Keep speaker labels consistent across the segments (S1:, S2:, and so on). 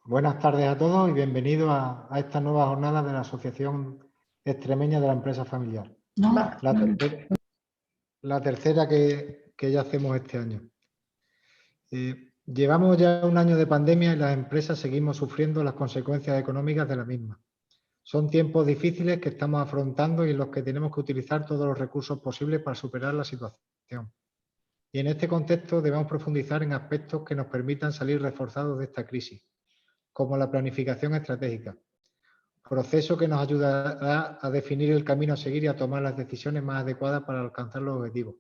S1: Buenas tardes a todos y bienvenidos a esta nueva jornada de la Asociación Extremeña de la Empresa Familiar. La tercera que ya hacemos este año. Llevamos ya un año de pandemia y las empresas seguimos sufriendo las consecuencias económicas de la misma. Son tiempos difíciles que estamos afrontando y en los que tenemos que utilizar todos los recursos posibles para superar la situación. Y en este contexto debemos profundizar en aspectos que nos permitan salir reforzados de esta crisis, como la planificación estratégica, proceso que nos ayudará a definir el camino a seguir y a tomar las decisiones más adecuadas para alcanzar los objetivos.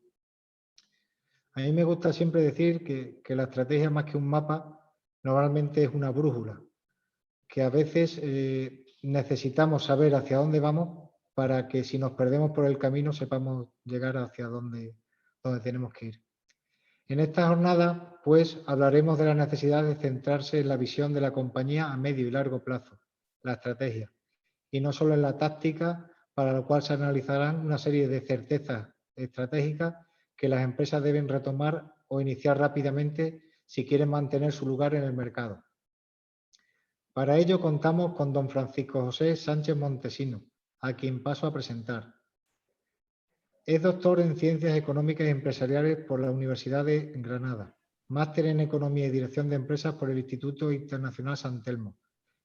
S1: A mí me gusta siempre decir que la estrategia, más que un mapa, normalmente es una brújula, que a veces necesitamos saber hacia dónde vamos para que si nos perdemos por el camino sepamos llegar hacia donde tenemos que ir. En esta jornada, pues, hablaremos de la necesidad de centrarse en la visión de la compañía a medio y largo plazo, la estrategia, y no solo en la táctica, para lo cual se analizarán una serie de certezas estratégicas que las empresas deben retomar o iniciar rápidamente si quieren mantener su lugar en el mercado. Para ello contamos con don Francisco José Sánchez Montesino, a quien paso a presentar. Es doctor en Ciencias Económicas y Empresariales por la Universidad de Granada, máster en Economía y Dirección de Empresas por el Instituto Internacional San Telmo.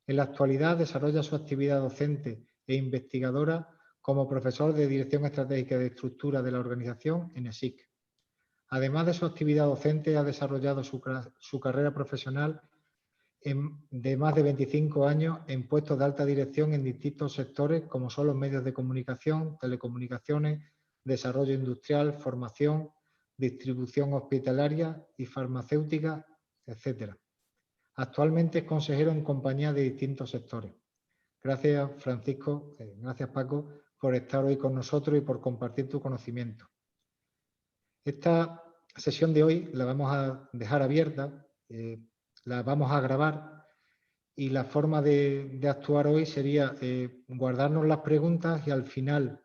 S1: En la actualidad desarrolla su actividad docente e investigadora como profesor de Dirección Estratégica de Estructura de la Organización en ESIC. Además de su actividad docente, ha desarrollado su carrera profesional de más de 25 años en puestos de alta dirección en distintos sectores como son los medios de comunicación, telecomunicaciones, desarrollo industrial, formación, distribución hospitalaria y farmacéutica, etc. Actualmente es consejero en compañía de distintos sectores. Gracias, Francisco, gracias, Paco, por estar hoy con nosotros y por compartir tu conocimiento. Esta sesión de hoy la vamos a dejar abierta, la vamos a grabar y la forma de actuar hoy sería guardarnos las preguntas y al final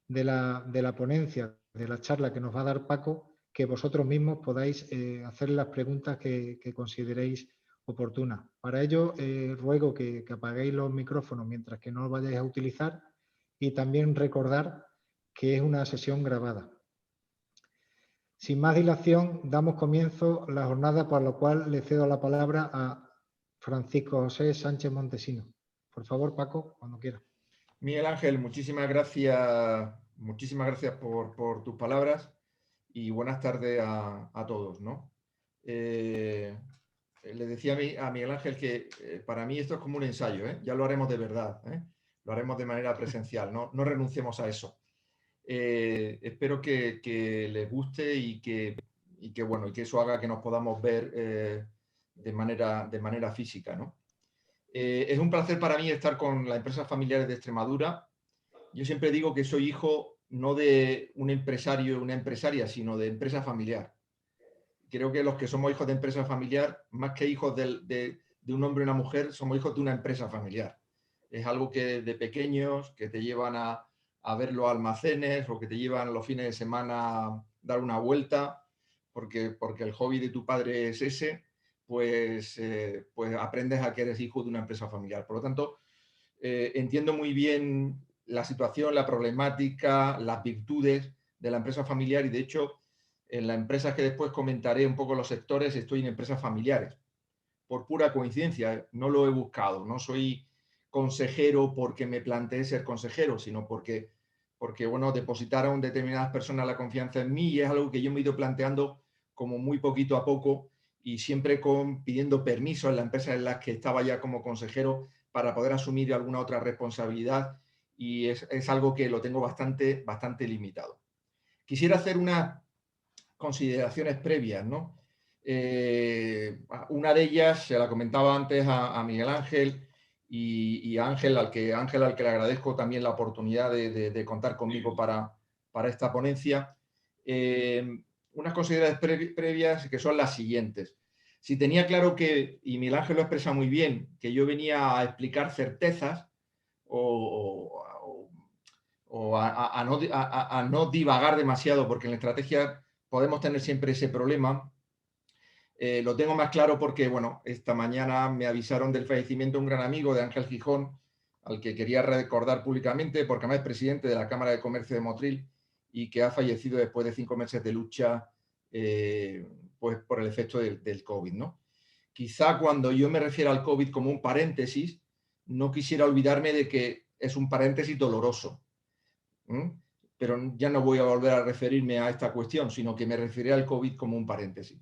S1: de la ponencia, de la charla que nos va a dar Paco, que vosotros mismos podáis hacer las preguntas que consideréis oportunas. Para ello, ruego que apaguéis los micrófonos mientras que no los vayáis a utilizar y también recordar que es una sesión grabada. Sin más dilación, damos comienzo a la jornada, por lo cual le cedo la palabra a Francisco José Sánchez Montesino. Por favor, Paco, cuando quiera.
S2: Miguel Ángel, muchísimas gracias por tus palabras y buenas tardes a todos, ¿no? Le decía a Miguel Ángel que para mí esto es como un ensayo, ¿eh? Ya lo haremos de verdad, ¿eh? Lo haremos de manera presencial, no renunciemos a eso. Espero que les guste y que eso haga que nos podamos ver de manera física, ¿no? Es un placer para mí estar con las empresas familiares de Extremadura. Yo siempre digo que soy hijo no de un empresario o una empresaria, sino de empresa familiar. Creo que los que somos hijos de empresa familiar, más que hijos de un hombre y una mujer, somos hijos de una empresa familiar. Es algo que de pequeños, que te llevan a ver los almacenes o que te llevan los fines de semana a dar una vuelta, porque el hobby de tu padre es ese, pues aprendes a que eres hijo de una empresa familiar. Por lo tanto, entiendo muy bien la situación, la problemática, las virtudes de la empresa familiar y, de hecho, en las empresas que después comentaré un poco los sectores, estoy en empresas familiares. Por pura coincidencia, no lo he buscado, no soy consejero porque me planteé ser consejero, sino porque bueno, depositaron determinadas personas la confianza en mí y es algo que yo me he ido planteando como muy poquito a poco y siempre pidiendo permiso en la empresa en la que estaba ya como consejero para poder asumir alguna otra responsabilidad y es algo que lo tengo bastante limitado. Quisiera hacer unas consideraciones previas, ¿no? Una de ellas, se la comentaba antes a Miguel Ángel y a Ángel, al que le agradezco también la oportunidad de contar conmigo para esta ponencia. Unas consideraciones previas que son las siguientes. Si tenía claro y Miguel Ángel lo expresa muy bien, que yo venía a explicar certezas o a no divagar demasiado, porque en la estrategia podemos tener siempre ese problema. Lo tengo más claro porque, bueno, esta mañana me avisaron del fallecimiento de un gran amigo, de Ángel Gijón, al que quería recordar públicamente porque además es presidente de la Cámara de Comercio de Motril y que ha fallecido después de 5 meses de lucha pues por el efecto del COVID, ¿no? Quizá cuando yo me refiero al COVID como un paréntesis, no quisiera olvidarme de que es un paréntesis doloroso. Pero ya no voy a volver a referirme a esta cuestión, sino que me referiré al COVID como un paréntesis.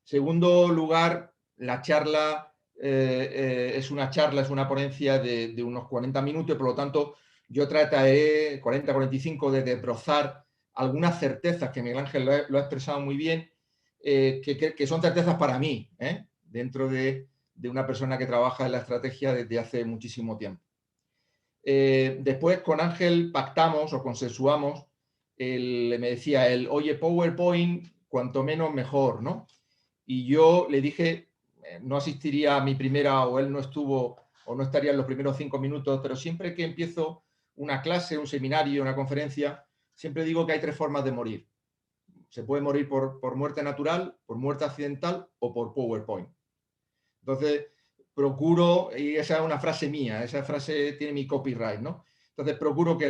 S2: Segundo lugar, la charla es una ponencia de unos 40 minutos, por lo tanto, yo trataré 40-45 de desbrozar algunas certezas que Miguel Ángel lo ha expresado muy bien, que son certezas para mí, dentro de una persona que trabaja en la estrategia desde hace muchísimo tiempo. Después con Ángel pactamos o consensuamos, me decía él, oye, PowerPoint, cuanto menos mejor, ¿no? Y yo le dije, no asistiría a mi primera, o él no estuvo, o no estaría en los primeros 5 minutos, pero siempre que empiezo una clase, un seminario, una conferencia, siempre digo que hay 3 formas de morir. Se puede morir por muerte natural, por muerte accidental o por PowerPoint. Entonces, procuro, y esa es una frase mía, esa frase tiene mi copyright, ¿no? Entonces, procuro que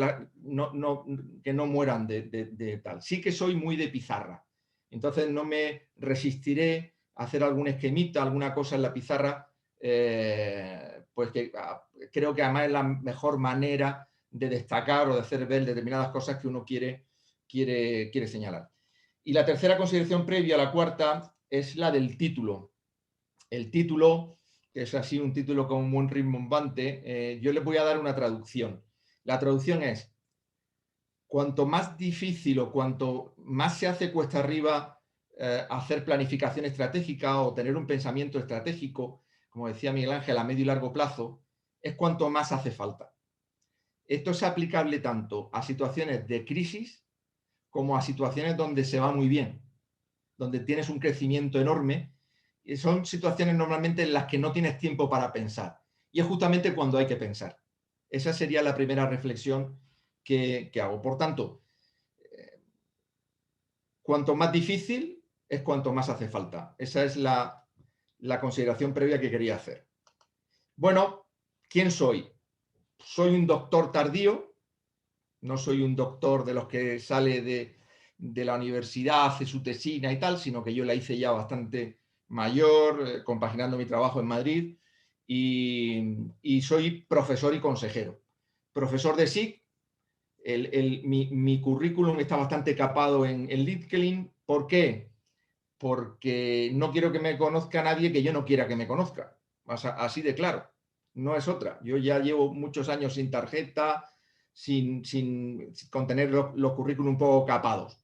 S2: no mueran de tal. Sí que soy muy de pizarra. Entonces, no me resistiré a hacer algún esquemita, alguna cosa en la pizarra, pues que creo que además es la mejor manera de destacar o de hacer ver determinadas cosas que uno quiere señalar. Y la tercera consideración previa a la cuarta es la del título. El título, que es así un título con un buen rimbombante, yo le voy a dar una traducción. La traducción es, cuanto más difícil o cuanto más se hace cuesta arriba hacer planificación estratégica o tener un pensamiento estratégico, como decía Miguel Ángel, a medio y largo plazo, es cuanto más hace falta. Esto es aplicable tanto a situaciones de crisis como a situaciones donde se va muy bien, donde tienes un crecimiento enorme. Y son situaciones normalmente en las que no tienes tiempo para pensar. Y es justamente cuando hay que pensar. Esa sería la primera reflexión que hago. Por tanto, cuanto más difícil es cuanto más hace falta. Esa es la consideración previa que quería hacer. Bueno, ¿quién soy? Soy un doctor tardío. No soy un doctor de los que sale de la universidad, hace su tesina y tal, sino que yo la hice ya bastante mayor, compaginando mi trabajo en Madrid, y soy profesor y consejero. Profesor de SIC, mi currículum está bastante capado en LinkedIn. ¿Por qué? Porque no quiero que me conozca nadie que yo no quiera que me conozca. Así de claro. No es otra. Yo ya llevo muchos años sin tarjeta, con tener los currículum un poco capados.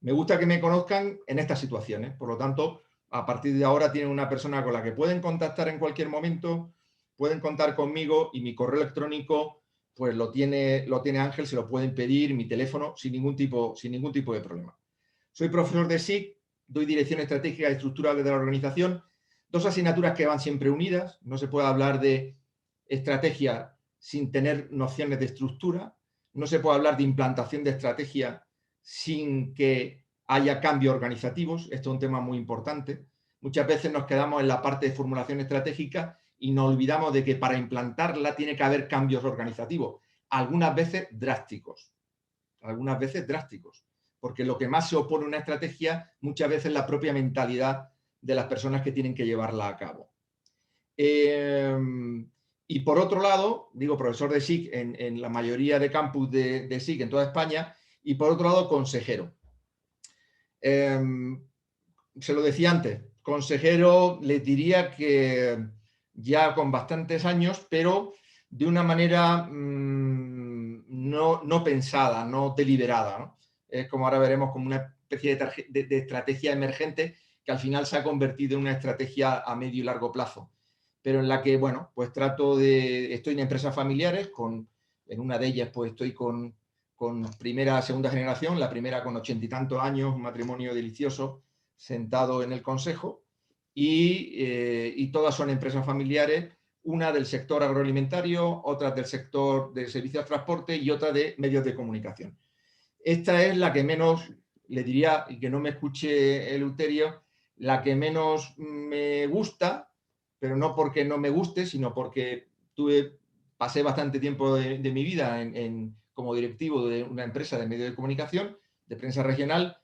S2: Me gusta que me conozcan en estas situaciones. Por lo tanto, a partir de ahora tienen una persona con la que pueden contactar en cualquier momento, pueden contar conmigo y mi correo electrónico pues lo tiene Ángel, se lo pueden pedir, mi teléfono, sin ningún tipo de problema. Soy profesor de SIC, doy dirección estratégica y estructural de la organización, 2 asignaturas que van siempre unidas. No se puede hablar de estrategia sin tener nociones de estructura, no se puede hablar de implantación de estrategia sin que haya cambios organizativos. Esto es un tema muy importante. Muchas veces nos quedamos en la parte de formulación estratégica y nos olvidamos de que para implantarla tiene que haber cambios organizativos, algunas veces drásticos, porque lo que más se opone a una estrategia muchas veces es la propia mentalidad de las personas que tienen que llevarla a cabo. Y por otro lado, digo profesor de SIC en la mayoría de campus de SIC en toda España, y por otro lado consejero. Se lo decía antes, consejero les diría que ya con bastantes años, pero de una manera no pensada, no deliberada, ¿no? Es como ahora veremos como una especie de estrategia emergente que al final se ha convertido en una estrategia a medio y largo plazo, pero en la que, bueno, pues estoy en empresas familiares, en una de ellas pues estoy con primera, segunda generación, la primera con 80 y tantos años, un matrimonio delicioso, sentado en el consejo, y todas son empresas familiares, una del sector agroalimentario, otra del sector de servicios de transporte y otra de medios de comunicación. Esta es la que menos, le diría, y que no me escuche Eleuterio, la que menos me gusta, pero no porque no me guste, sino porque pasé bastante tiempo de mi vida como directivo de una empresa de medios de comunicación, de prensa regional,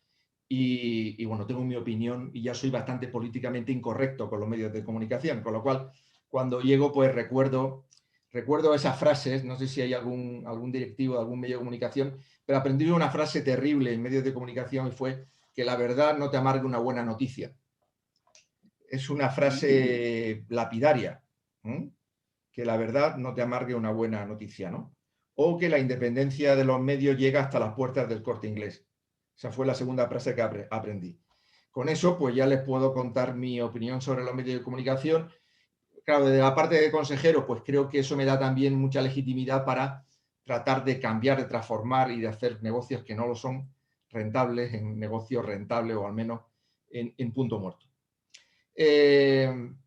S2: y bueno, tengo mi opinión y ya soy bastante políticamente incorrecto con los medios de comunicación, con lo cual cuando llego pues recuerdo esas frases, no sé si hay algún directivo de algún medio de comunicación, pero aprendí una frase terrible en medios de comunicación y fue que la verdad no te amargue una buena noticia. Es una frase lapidaria, ¿eh? Que la verdad no te amargue una buena noticia, ¿no? O que la independencia de los medios llega hasta las puertas del Corte Inglés. Esa fue la segunda frase que aprendí. Con eso, pues ya les puedo contar mi opinión sobre los medios de comunicación. Claro, desde la parte de consejero, pues creo que eso me da también mucha legitimidad para tratar de cambiar, de transformar y de hacer negocios que no lo son rentables en negocios rentables o al menos en punto muerto.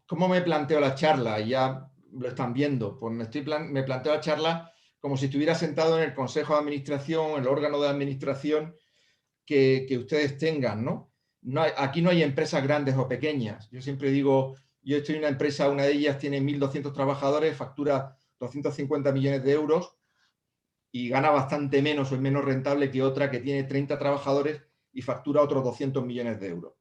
S2: ¿Cómo me planteo la charla? Ya lo están viendo. Pues me planteo la charla como si estuviera sentado en el consejo de administración, el órgano de administración que ustedes tengan, ¿no? Aquí no hay empresas grandes o pequeñas. Yo siempre digo, yo estoy en una empresa, una de ellas tiene 1.200 trabajadores, factura 250 millones de euros y gana bastante menos o es menos rentable que otra que tiene 30 trabajadores y factura otros 200 millones de euros.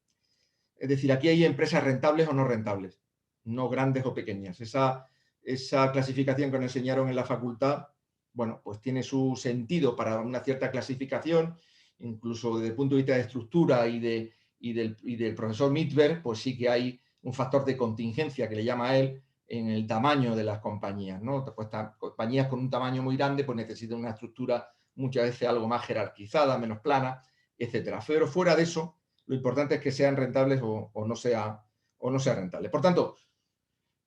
S2: Es decir, aquí hay empresas rentables o no rentables, no grandes o pequeñas. Esa clasificación que nos enseñaron en la facultad, bueno, pues tiene su sentido para una cierta clasificación, incluso desde el punto de vista de estructura y del profesor Mitberg, pues sí que hay un factor de contingencia que le llama a él en el tamaño de las compañías, ¿no? Pues compañías con un tamaño muy grande pues necesitan una estructura muchas veces algo más jerarquizada, menos plana, etcétera. Pero fuera de eso, lo importante es que sean rentables o no sea rentables. Por tanto,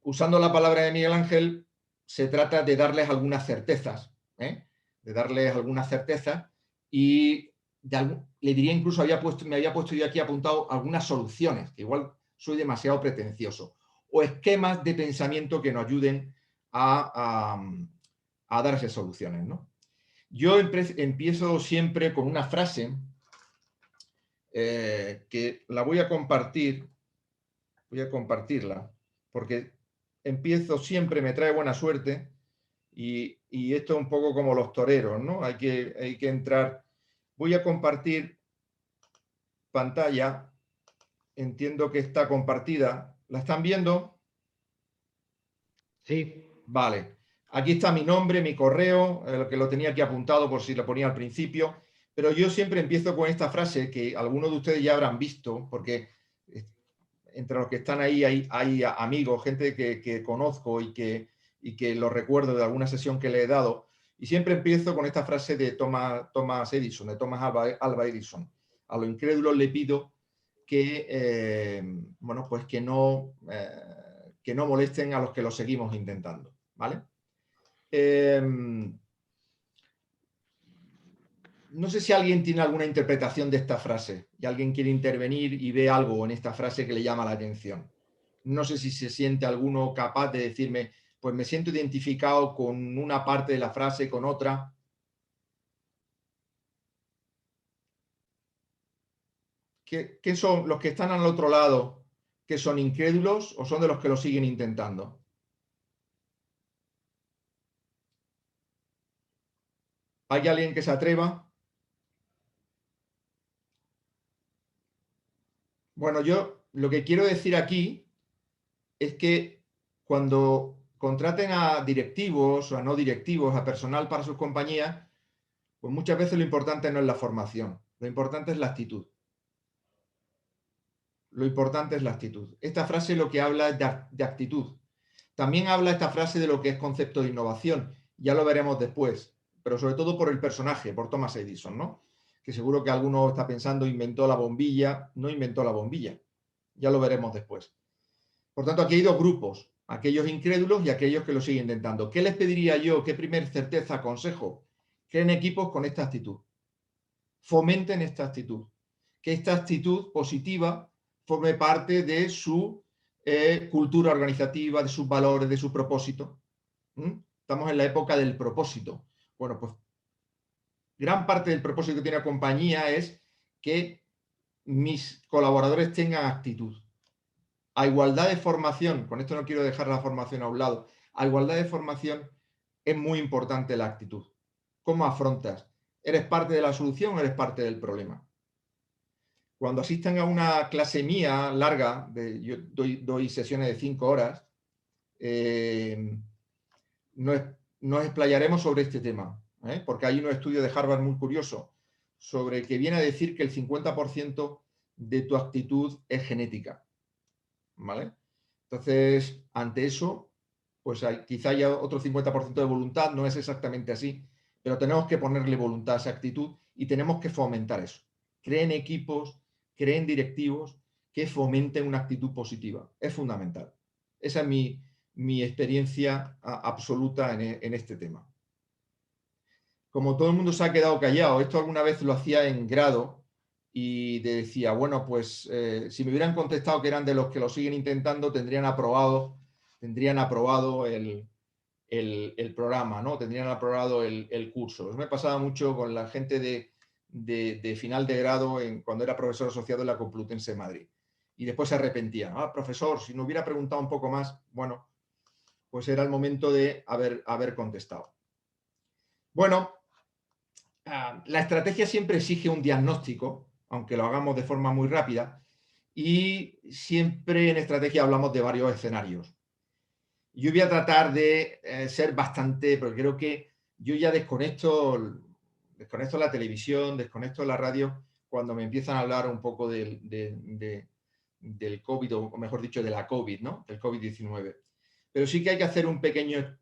S2: usando la palabra de Miguel Ángel, se trata de darles algunas certezas, de darles algunas certezas y le diría incluso, me había puesto yo aquí apuntado algunas soluciones, que igual soy demasiado pretencioso, o esquemas de pensamiento que nos ayuden a darse soluciones, ¿no? Yo empiezo siempre con una frase que la voy a compartirla, porque empiezo siempre, me trae buena suerte, y esto es un poco como los toreros, ¿no? Hay que entrar. Voy a compartir pantalla, entiendo que está compartida. ¿La están viendo?
S1: Sí.
S2: Vale. Aquí está mi nombre, mi correo, que lo tenía aquí apuntado por si lo ponía al principio, pero yo siempre empiezo con esta frase que algunos de ustedes ya habrán visto, porque entre los que están ahí hay amigos, gente que conozco y que lo recuerdo de alguna sesión que le he dado, y siempre empiezo con esta frase de Thomas Edison, de Thomas Alva Edison. A los incrédulos le pido que, bueno, pues que no molesten a los que lo seguimos intentando, ¿vale? No sé si alguien tiene alguna interpretación de esta frase y alguien quiere intervenir y ve algo en esta frase que le llama la atención. No sé si se siente alguno capaz de decirme, pues me siento identificado con una parte de la frase, con otra. ¿Qué son los que están al otro lado, que son incrédulos o son de los que lo siguen intentando? ¿Hay alguien que se atreva? Bueno, yo lo que quiero decir aquí es que cuando contraten a directivos o a no directivos, a personal para sus compañías, pues muchas veces lo importante no es la formación, lo importante es la actitud. Lo importante es la actitud. Esta frase lo que habla es de actitud. También habla esta frase de lo que es concepto de innovación. Ya lo veremos después, pero sobre todo por el personaje, por Thomas Edison, ¿no? Que seguro que alguno está pensando, inventó la bombilla, no inventó la bombilla. Ya lo veremos después. Por tanto, aquí hay dos grupos, aquellos incrédulos y aquellos que lo siguen intentando. ¿Qué les pediría yo? ¿Qué primer certeza aconsejo? Creen equipos con esta actitud. Fomenten esta actitud. Que esta actitud positiva forme parte de su cultura organizativa, de sus valores, de su propósito. Estamos en la época del propósito. Bueno, pues gran parte del propósito que tiene la compañía es que mis colaboradores tengan actitud. a igualdad de formación, con esto no quiero dejar la formación a un lado, a igualdad de formación es muy importante la actitud. ¿Cómo afrontas? ¿Eres parte de la solución o eres parte del problema? Cuando asistan a una clase mía larga, yo doy sesiones de 5 horas, nos explayaremos sobre este tema, porque hay un estudio de Harvard muy curioso sobre que viene a decir que el 50% de tu actitud es genética, ¿vale? Entonces, ante eso, pues quizá haya otro 50% de voluntad, no es exactamente así, pero tenemos que ponerle voluntad a esa actitud y tenemos que fomentar eso. Creen equipos, creen directivos que fomenten una actitud positiva. Es fundamental. Esa es mi experiencia absoluta en este tema. Como todo el mundo se ha quedado callado, esto alguna vez lo hacía en grado y decía, bueno, pues si me hubieran contestado que eran de los que lo siguen intentando, tendrían aprobado el programa, ¿no? Tendrían aprobado el curso. Eso me pasaba mucho con la gente de final de grado cuando era profesor asociado en la Complutense de Madrid. Y después se arrepentía. Profesor, si no hubiera preguntado un poco más, bueno, pues era el momento de haber contestado. Bueno, la estrategia siempre exige un diagnóstico, aunque lo hagamos de forma muy rápida, y siempre en estrategia hablamos de varios escenarios. Yo voy a tratar de ser bastante, porque creo que yo ya desconecto la televisión, desconecto la radio, cuando me empiezan a hablar un poco del COVID, o mejor dicho, de la COVID, ¿no? Del COVID-19. Pero sí que hay que hacer un pequeño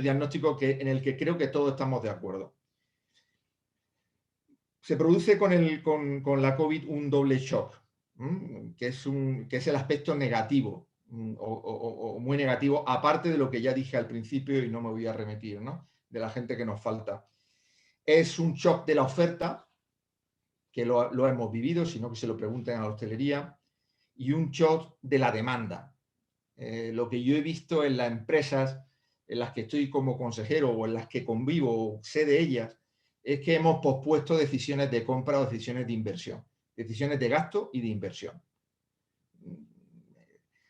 S2: diagnóstico en el que creo que todos estamos de acuerdo. Se produce con la COVID un doble shock, que es el aspecto negativo, o muy negativo, aparte de lo que ya dije al principio y no me voy a remitir, ¿no? De la gente que nos falta. Es un shock de la oferta, que lo hemos vivido, sino que se lo pregunten a la hostelería, y un shock de la demanda. Lo que yo he visto en las empresas en las que estoy como consejero o en las que convivo, sé de ellas, es que hemos pospuesto decisiones de compra o decisiones de inversión, decisiones de gasto y de inversión.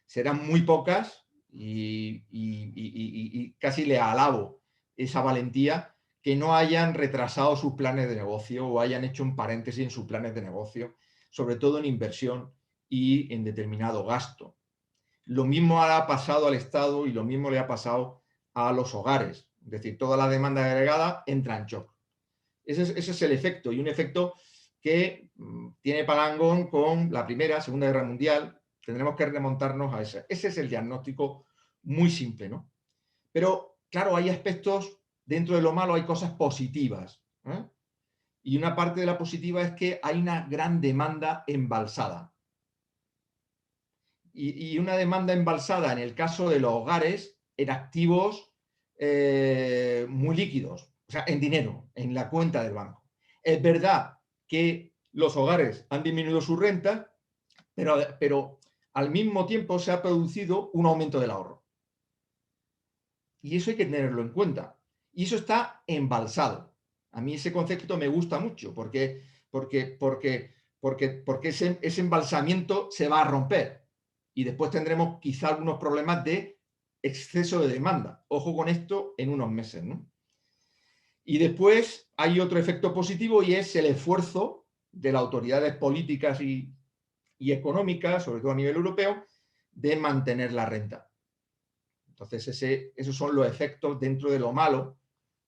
S2: Serán muy pocas y casi le alabo esa valentía que no hayan retrasado sus planes de negocio o hayan hecho un paréntesis en sus planes de negocio, sobre todo en inversión y en determinado gasto. Lo mismo ha pasado al Estado y lo mismo le ha pasado a los hogares. Es decir, toda la demanda agregada entra en shock. Ese es el efecto, y un efecto que tiene parangón con la Primera, Segunda Guerra Mundial. Tendremos que remontarnos a ese. Ese es el diagnóstico muy simple, ¿no? Pero, claro, hay aspectos, dentro de lo malo hay cosas positivas, ¿eh? Y una parte de la positiva es que hay una gran demanda embalsada. Y una demanda embalsada en el caso de los hogares en activos muy líquidos, o sea, en dinero, en la cuenta del banco. Es verdad que los hogares han disminuido su renta, pero al mismo tiempo se ha producido un aumento del ahorro. Y eso hay que tenerlo en cuenta. Y eso está embalsado. A mí ese concepto me gusta mucho porque ese embalsamiento se va a romper. Y después tendremos quizá algunos problemas de exceso de demanda. Ojo con esto en unos meses, ¿no? Y después hay otro efecto positivo y es el esfuerzo de las autoridades políticas y económicas, sobre todo a nivel europeo, de mantener la renta. Entonces, esos son los efectos dentro de lo malo,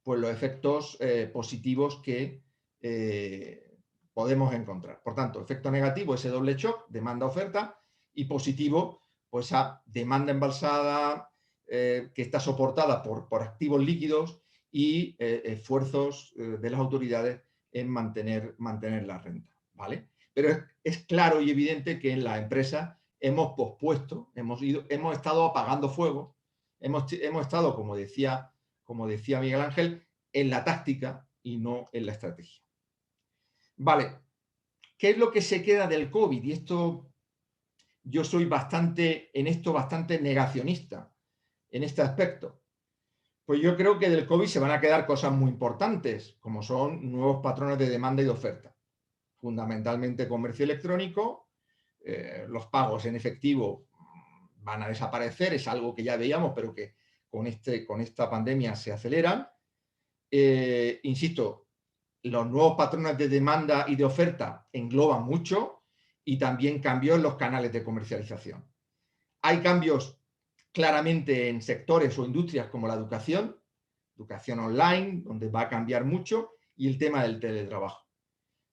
S2: pues los efectos positivos que podemos encontrar. Por tanto, efecto negativo, ese doble shock, demanda-oferta, y positivo, pues a demanda embalsada que está soportada por activos líquidos y esfuerzos de las autoridades en mantener la renta, ¿vale? Pero es claro y evidente que en la empresa hemos pospuesto, hemos estado apagando fuego, hemos estado, como decía Miguel Ángel, en la táctica y no en la estrategia. Vale, ¿qué es lo que se queda del COVID? Y esto, yo soy bastante negacionista en este aspecto. Pues yo creo que del COVID se van a quedar cosas muy importantes, como son nuevos patrones de demanda y de oferta. Fundamentalmente comercio electrónico, los pagos en efectivo van a desaparecer, es algo que ya veíamos, pero que con esta pandemia se aceleran. Insisto, los nuevos patrones de demanda y de oferta engloban mucho y también cambios en los canales de comercialización. Hay cambios claramente en sectores o industrias como la educación online, donde va a cambiar mucho, y el tema del teletrabajo.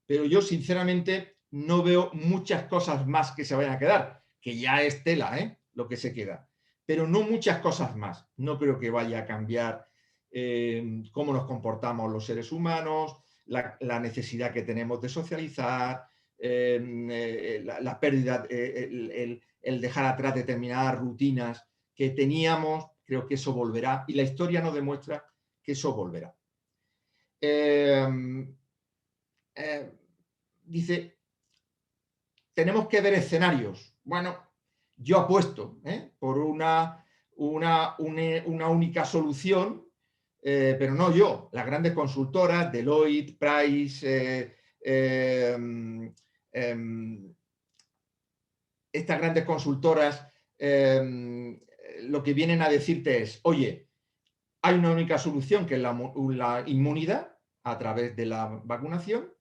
S2: Pero yo, sinceramente, no veo muchas cosas más que se vayan a quedar, que ya es tela, lo que se queda. Pero no muchas cosas más. No creo que vaya a cambiar cómo nos comportamos los seres humanos, la necesidad que tenemos de socializar, la pérdida, el dejar atrás determinadas rutinas que teníamos. Creo que eso volverá y la historia nos demuestra que eso volverá. Dice, tenemos que ver escenarios. Bueno, yo apuesto por una única solución, pero no yo. Las grandes consultoras, Deloitte, Price, estas grandes consultoras, lo que vienen a decirte es, oye, hay una única solución que es la inmunidad a través de la vacunación,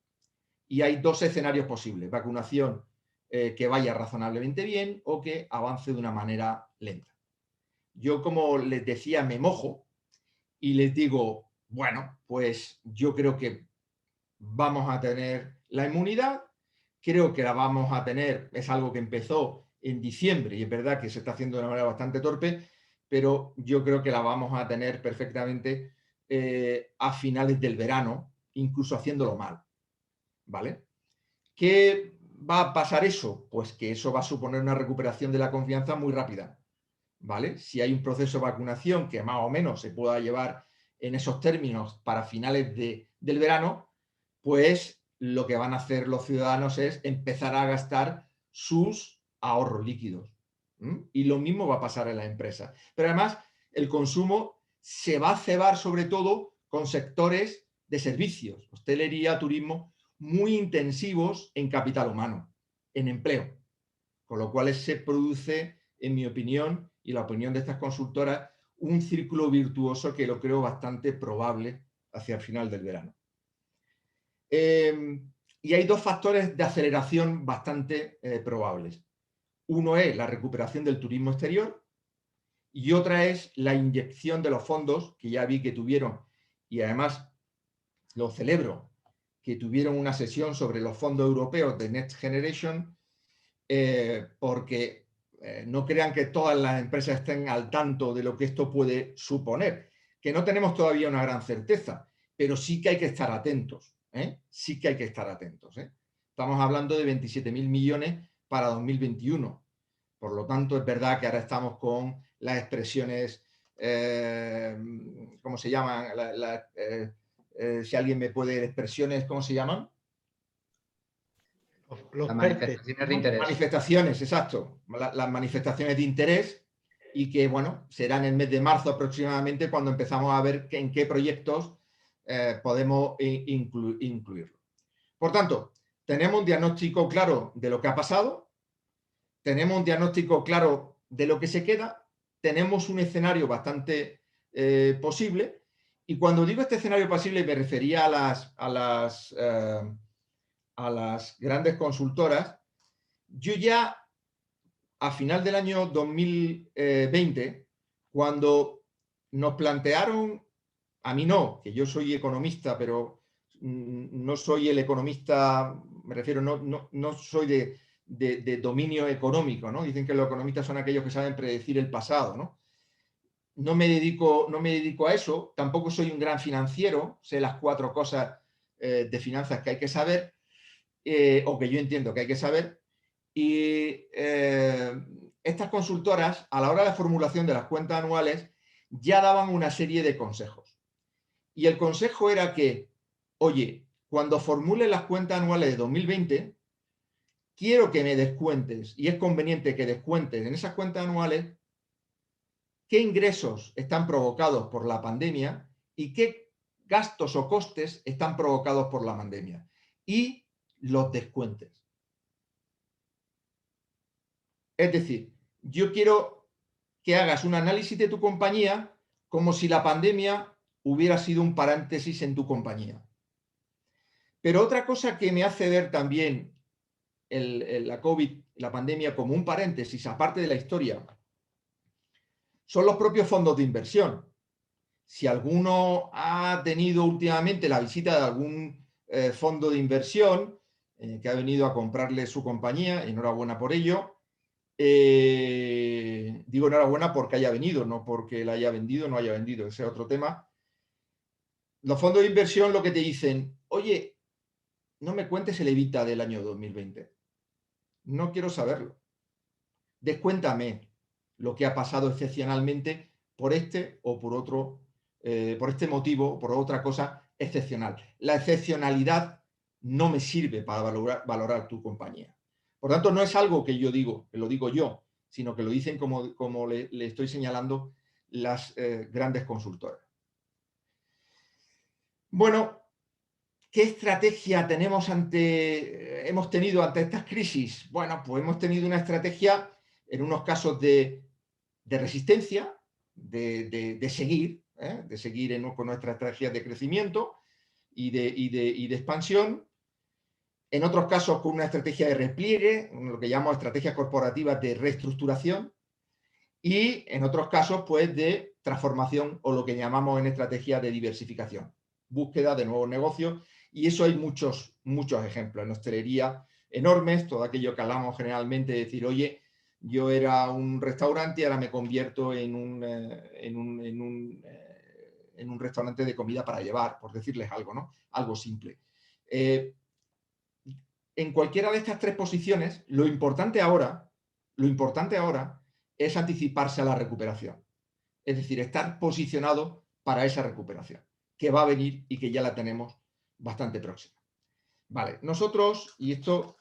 S2: y hay dos escenarios posibles: vacunación que vaya razonablemente bien o que avance de una manera lenta. Yo, como les decía, me mojo y les digo, bueno, pues yo creo que vamos a tener la inmunidad, creo que la vamos a tener, es algo que empezó en diciembre y es verdad que se está haciendo de una manera bastante torpe, pero yo creo que la vamos a tener perfectamente a finales del verano, incluso haciéndolo mal, ¿vale? ¿Qué va a pasar eso? Pues que eso va a suponer una recuperación de la confianza muy rápida, ¿vale? Si hay un proceso de vacunación que más o menos se pueda llevar en esos términos para finales del verano, pues lo que van a hacer los ciudadanos es empezar a gastar sus ahorros líquidos. Y lo mismo va a pasar en las empresas. Pero además, el consumo se va a cebar sobre todo con sectores de servicios, hostelería, turismo, muy intensivos en capital humano, en empleo. Con lo cual se produce, en mi opinión, y la opinión de estas consultoras, un círculo virtuoso que lo creo bastante probable hacia el final del verano. Y hay dos factores de aceleración bastante probables. Uno es la recuperación del turismo exterior y otra es la inyección de los fondos, que ya vi que tuvieron, y además lo celebro, que tuvieron una sesión sobre los fondos europeos de Next Generation, porque no crean que todas las empresas estén al tanto de lo que esto puede suponer, que no tenemos todavía una gran certeza, pero sí que hay que estar atentos, sí que hay que estar atentos. Estamos hablando de 27.000 millones para 2021. Por lo tanto, es verdad que ahora estamos con las expresiones, ¿cómo se llaman? Si alguien me puede dar expresiones, ¿cómo se llaman?
S3: Las manifestaciones de interés.
S2: Manifestaciones, exacto. Las manifestaciones de interés, y que, bueno, será en el mes de marzo aproximadamente cuando empezamos a ver en qué proyectos podemos incluirlo. Por tanto, tenemos un diagnóstico claro de lo que ha pasado, tenemos un diagnóstico claro de lo que se queda, tenemos un escenario bastante posible, y cuando digo este escenario posible me refería a las grandes consultoras. Yo ya a final del año 2020, cuando nos plantearon, a mí no, que yo soy economista, pero no soy el economista, me refiero, no soy de dominio económico, ¿no? Dicen que los economistas son aquellos que saben predecir el pasado, ¿no? No me dedico a eso, tampoco soy un gran financiero, sé las 4 cosas de finanzas que hay que saber, o que yo entiendo que hay que saber, y estas consultoras, a la hora de la formulación de las cuentas anuales, ya daban una serie de consejos. Y el consejo era que, oye, cuando formules las cuentas anuales de 2020, quiero que me descuentes, y es conveniente que descuentes en esas cuentas anuales qué ingresos están provocados por la pandemia y qué gastos o costes están provocados por la pandemia. Y los descuentes. Es decir, yo quiero que hagas un análisis de tu compañía como si la pandemia hubiera sido un paréntesis en tu compañía. Pero otra cosa que me hace ver también la COVID, la pandemia, como un paréntesis, aparte de la historia, son los propios fondos de inversión. Si alguno ha tenido últimamente la visita de algún fondo de inversión que ha venido a comprarle su compañía, enhorabuena por ello. Digo enhorabuena porque haya venido, no porque la haya vendido o no haya vendido, ese es otro tema. Los fondos de inversión lo que te dicen, oye, no me cuentes el EBITDA del año 2020. No quiero saberlo. Descuéntame lo que ha pasado excepcionalmente por este o por otro, por este motivo o por otra cosa excepcional. La excepcionalidad no me sirve para valorar tu compañía. Por tanto, no es algo que yo digo, que lo digo yo, sino que lo dicen como le estoy señalando las grandes consultoras. Bueno, ¿qué estrategia hemos tenido ante estas crisis? Bueno, pues hemos tenido una estrategia en unos casos de resistencia, de seguir con nuestra estrategia de crecimiento y de expansión. En otros casos con una estrategia de repliegue, lo que llamamos estrategias corporativas de reestructuración. Y en otros casos, pues, de transformación o lo que llamamos en estrategia de diversificación. Búsqueda de nuevos negocios. Y eso hay muchos ejemplos. En hostelería enormes, todo aquello que hablamos generalmente, de decir, oye, yo era un restaurante y ahora me convierto en un restaurante de comida para llevar, por decirles algo, ¿no? Algo simple. En cualquiera de estas tres posiciones, lo importante ahora es anticiparse a la recuperación. Es decir, estar posicionado para esa recuperación, que va a venir y que ya la tenemos bastante próxima. Vale, nosotros, y esto,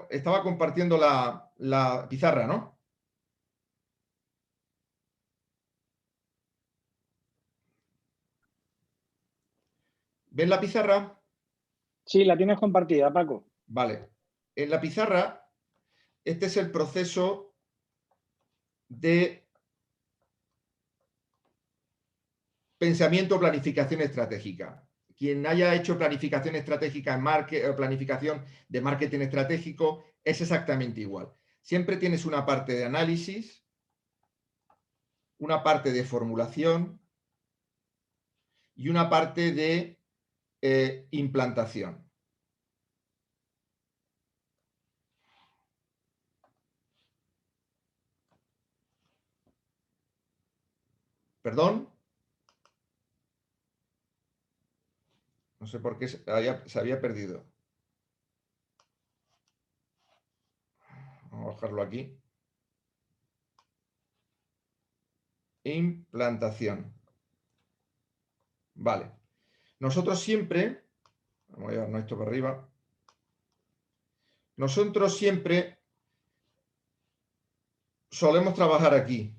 S2: estaba compartiendo la pizarra, ¿no? ¿Ven la pizarra?
S4: Sí, la tienes compartida, Paco.
S2: Vale. En la pizarra, este es el proceso de pensamiento o planificación estratégica. Quien haya hecho planificación estratégica en planificación de marketing estratégico es exactamente igual. Siempre tienes una parte de análisis, una parte de formulación y una parte de implantación. ¿Perdón? No sé por qué se había perdido. Vamos a bajarlo aquí. Implantación. Vale. Nosotros siempre, vamos a llevarnos esto para arriba. Nosotros siempre solemos trabajar aquí.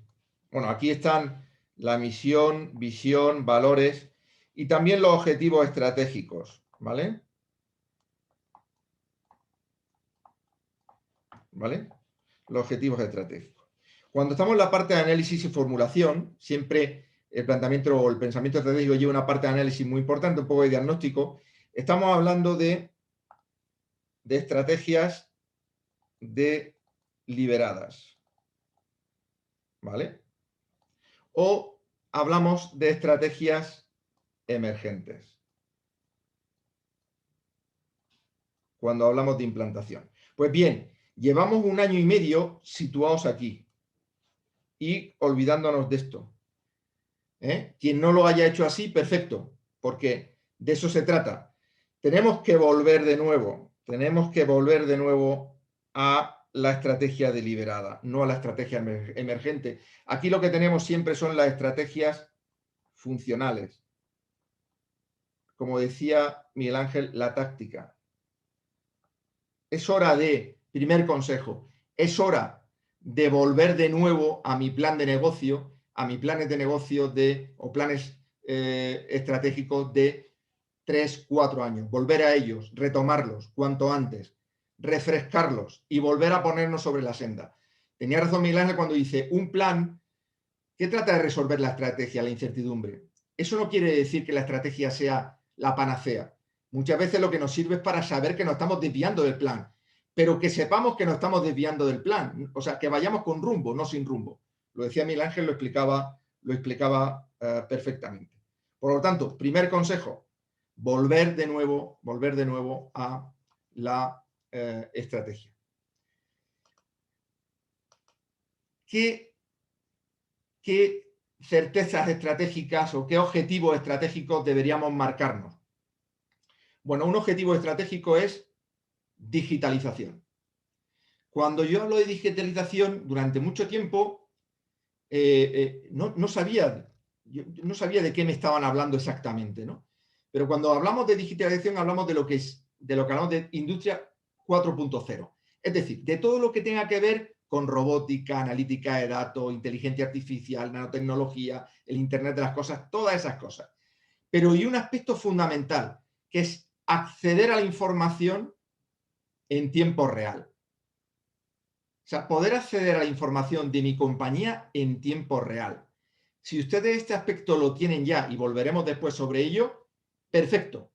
S2: Bueno, aquí están la misión, visión, valores y también los objetivos estratégicos, ¿vale? ¿Vale? Los objetivos estratégicos. Cuando estamos en la parte de análisis y formulación, siempre el planteamiento o el pensamiento estratégico lleva una parte de análisis muy importante, un poco de diagnóstico. Estamos hablando de estrategias deliberadas, ¿vale? O hablamos de estrategias emergentes cuando hablamos de implantación. Pues bien, llevamos 1 año y medio situados aquí y olvidándonos de esto. Quien no lo haya hecho así, perfecto, porque de eso se trata. Tenemos que volver de nuevo a la estrategia deliberada, no a la estrategia emergente. Aquí lo que tenemos siempre son las estrategias funcionales. Como decía Miguel Ángel, la táctica. Es hora primer consejo, es hora de volver de nuevo a mi plan de negocio, a mis planes de negocio o planes estratégicos de 3, 4 años. Volver a ellos, retomarlos cuanto antes, refrescarlos y volver a ponernos sobre la senda. tenía razón Miguel Ángel cuando dice un plan que trata de resolver la estrategia, la incertidumbre. Eso no quiere decir que la estrategia sea la panacea. Muchas veces lo que nos sirve es para saber que nos estamos desviando del plan, pero que sepamos que nos estamos desviando del plan. O sea, que vayamos con rumbo, no sin rumbo. Lo decía Miguel Ángel, lo explicaba perfectamente. Por lo tanto, primer consejo, volver de nuevo a la estrategia. ¿Qué certezas estratégicas o qué objetivos estratégicos deberíamos marcarnos? Bueno, un objetivo estratégico es digitalización. Cuando yo hablo de digitalización, durante mucho tiempo no sabía de qué me estaban hablando exactamente, ¿no? Pero cuando hablamos de digitalización hablamos de lo que hablamos de industria 4.0. Es decir, de todo lo que tenga que ver con robótica, analítica de datos, inteligencia artificial, nanotecnología, el Internet de las cosas, todas esas cosas. Pero hay un aspecto fundamental, que es acceder a la información en tiempo real. O sea, poder acceder a la información de mi compañía en tiempo real. Si ustedes este aspecto lo tienen ya, y volveremos después sobre ello, perfecto.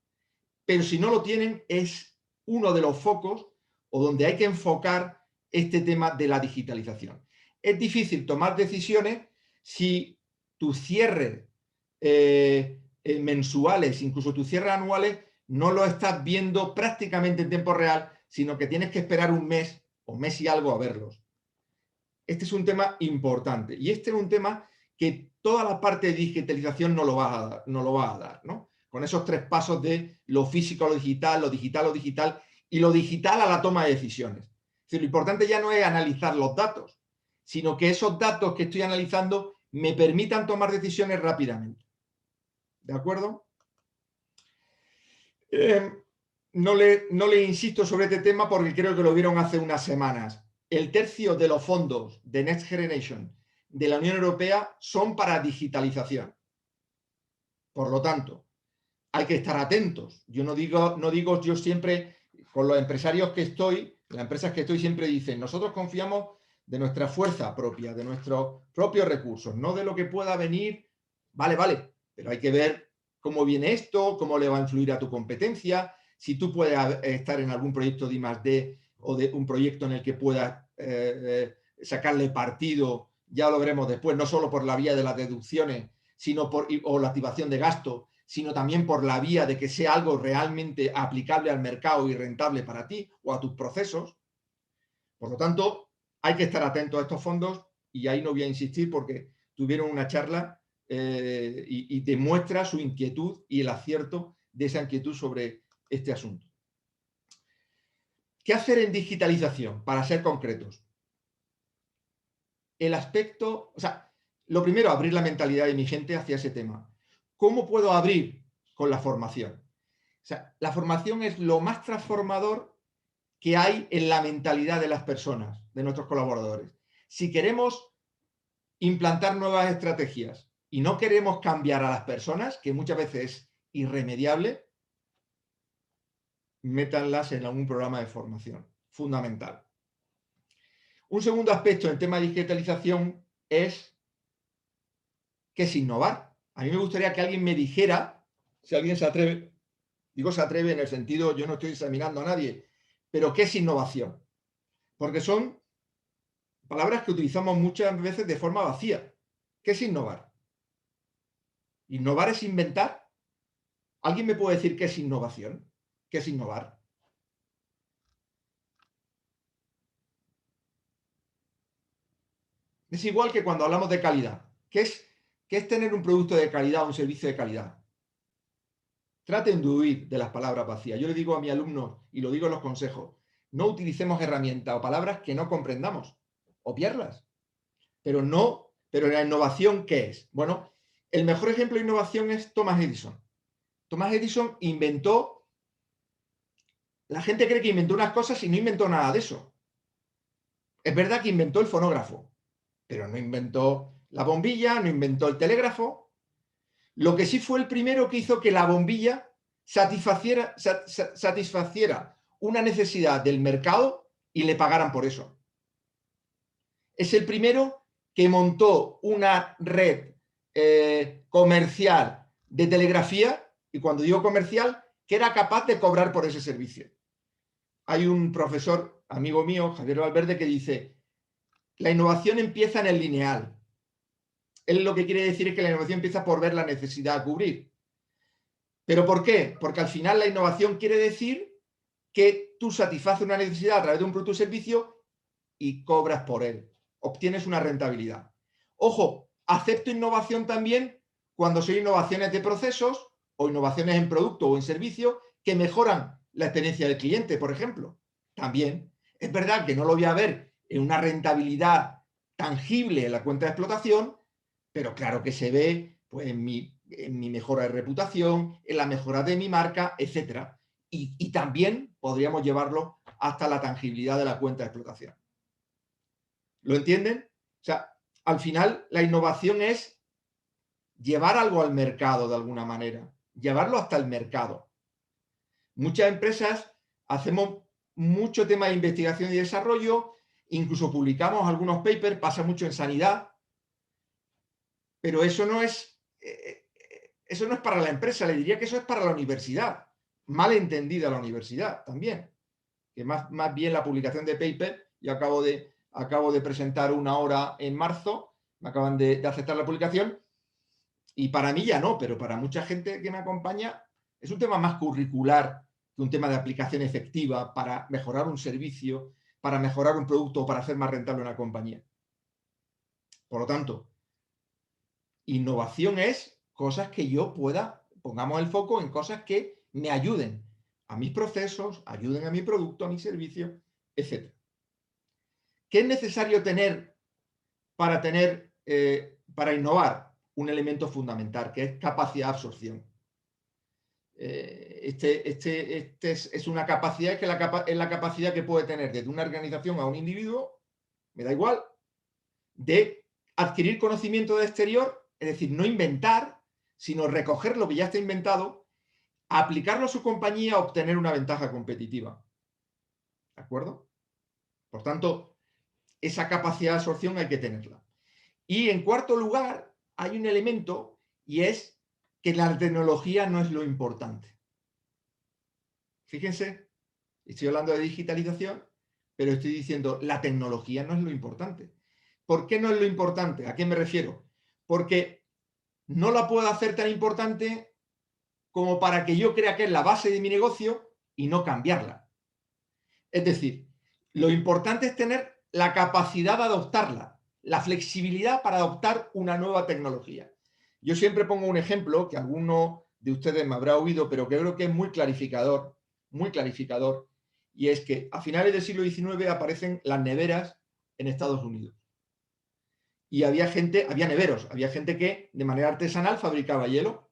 S2: Pero si no lo tienen, es uno de los focos o donde hay que enfocar este tema de la digitalización. Es difícil tomar decisiones si tus cierres mensuales, incluso tus cierres anuales, no lo estás viendo prácticamente en tiempo real, sino que tienes que esperar un mes o mes y algo a verlos. Este es un tema importante y este es un tema que toda la parte de digitalización no lo va a dar, ¿no? Con esos tres pasos de lo físico a lo digital y lo digital a la toma de decisiones. Es decir, lo importante ya no es analizar los datos, sino que esos datos que estoy analizando me permitan tomar decisiones rápidamente. ¿De acuerdo? No le insisto sobre este tema porque creo que lo vieron hace unas semanas. El tercio de los fondos de Next Generation de la Unión Europea son para digitalización. Por lo tanto, hay que estar atentos. Yo no digo yo siempre, con los empresarios que estoy, las empresas que estoy siempre dicen, nosotros confiamos de nuestra fuerza propia, de nuestros propios recursos, no de lo que pueda venir. Vale, pero hay que ver cómo viene esto, cómo le va a influir a tu competencia, si tú puedes estar en algún proyecto de I+D o de un proyecto en el que puedas sacarle partido, ya lo veremos después, no solo por la vía de las deducciones, sino o la activación de gasto, sino también por la vía de que sea algo realmente aplicable al mercado y rentable para ti o a tus procesos. Por lo tanto, hay que estar atentos a estos fondos y ahí no voy a insistir porque tuvieron una charla y demuestra su inquietud y el acierto de esa inquietud sobre este asunto. ¿Qué hacer en digitalización? Para ser concretos. El aspecto, o sea, lo primero, abrir la mentalidad de mi gente hacia ese tema. ¿Cómo puedo abrir? Con la formación. O sea, la formación es lo más transformador que hay en la mentalidad de las personas, de nuestros colaboradores. Si queremos implantar nuevas estrategias y no queremos cambiar a las personas, que muchas veces es irremediable, métanlas en algún programa de formación. Fundamental. Un segundo aspecto en el tema de digitalización es ¿qué es innovar? A mí me gustaría que alguien me dijera, si alguien se atreve, digo se atreve en el sentido, yo no estoy examinando a nadie, pero ¿qué es innovación? Porque son palabras que utilizamos muchas veces de forma vacía. ¿Qué es innovar? ¿Innovar es inventar? ¿Alguien me puede decir qué es innovación? ¿Qué es innovar? Es igual que cuando hablamos de calidad. ¿Qué es tener un producto de calidad o un servicio de calidad? Traten de huir de las palabras vacías. Yo le digo a mis alumnos, y lo digo en los consejos, no utilicemos herramientas o palabras que no comprendamos. Obviarlas. Pero la innovación, ¿qué es? Bueno, el mejor ejemplo de innovación es Thomas Edison. Thomas Edison inventó, la gente cree que inventó unas cosas y no inventó nada de eso. Es verdad que inventó el fonógrafo, pero no inventó la bombilla, no inventó el telégrafo. Lo que sí fue el primero que hizo que la bombilla satisfaciera una necesidad del mercado y le pagaran por eso. Es el primero que montó una red comercial de telegrafía, y cuando digo comercial, que era capaz de cobrar por ese servicio. Hay un profesor, amigo mío, Javier Valverde, que dice, la innovación empieza en el lineal. Él lo que quiere decir es que la innovación empieza por ver la necesidad a cubrir. ¿Pero por qué? Porque al final la innovación quiere decir que tú satisfaces una necesidad a través de un producto o servicio y cobras por él. Obtienes una rentabilidad. Ojo, acepto innovación también cuando son innovaciones de procesos o innovaciones en producto o en servicio que mejoran la experiencia del cliente, por ejemplo. También es verdad que no lo voy a ver en una rentabilidad tangible en la cuenta de explotación, pero claro que se ve pues, en mi mejora de reputación, en la mejora de mi marca, etc. Y también podríamos llevarlo hasta la tangibilidad de la cuenta de explotación. ¿Lo entienden? O sea, al final la innovación es llevar algo al mercado de alguna manera, llevarlo hasta el mercado. Muchas empresas hacemos mucho tema de investigación y desarrollo, incluso publicamos algunos papers, pasa mucho en sanidad, pero eso no es para la empresa, le diría que eso es para la universidad, mal entendida la universidad también, que más bien la publicación de paper, yo acabo de presentar una hora en marzo, me acaban de aceptar la publicación, y para mí ya no, pero para mucha gente que me acompaña es un tema más curricular que un tema de aplicación efectiva para mejorar un servicio, para mejorar un producto o para hacer más rentable una compañía. Por lo tanto, innovación es cosas que yo pueda, pongamos el foco en cosas que me ayuden a mis procesos, ayuden a mi producto, a mi servicio, etc. ¿Qué es necesario tener para innovar? Un elemento fundamental, que es capacidad de absorción. Es una capacidad que es la capacidad que puede tener desde una organización a un individuo, me da igual, de adquirir conocimiento de exterior, es decir, no inventar, sino recoger lo que ya está inventado, aplicarlo a su compañía, obtener una ventaja competitiva. ¿De acuerdo? Por tanto, esa capacidad de absorción hay que tenerla. Y en cuarto lugar, hay un elemento y es que la tecnología no es lo importante. Fíjense, estoy hablando de digitalización, pero estoy diciendo la tecnología no es lo importante. ¿Por qué no es lo importante? ¿A qué me refiero? Porque no la puedo hacer tan importante como para que yo crea que es la base de mi negocio y no cambiarla. Es decir, lo importante es tener la capacidad de adoptarla, la flexibilidad para adoptar una nueva tecnología. Yo siempre pongo un ejemplo que alguno de ustedes me habrá oído, pero que creo que es muy clarificador, y es que a finales del siglo XIX aparecen las neveras en Estados Unidos. Y había neveros, había gente que de manera artesanal fabricaba hielo.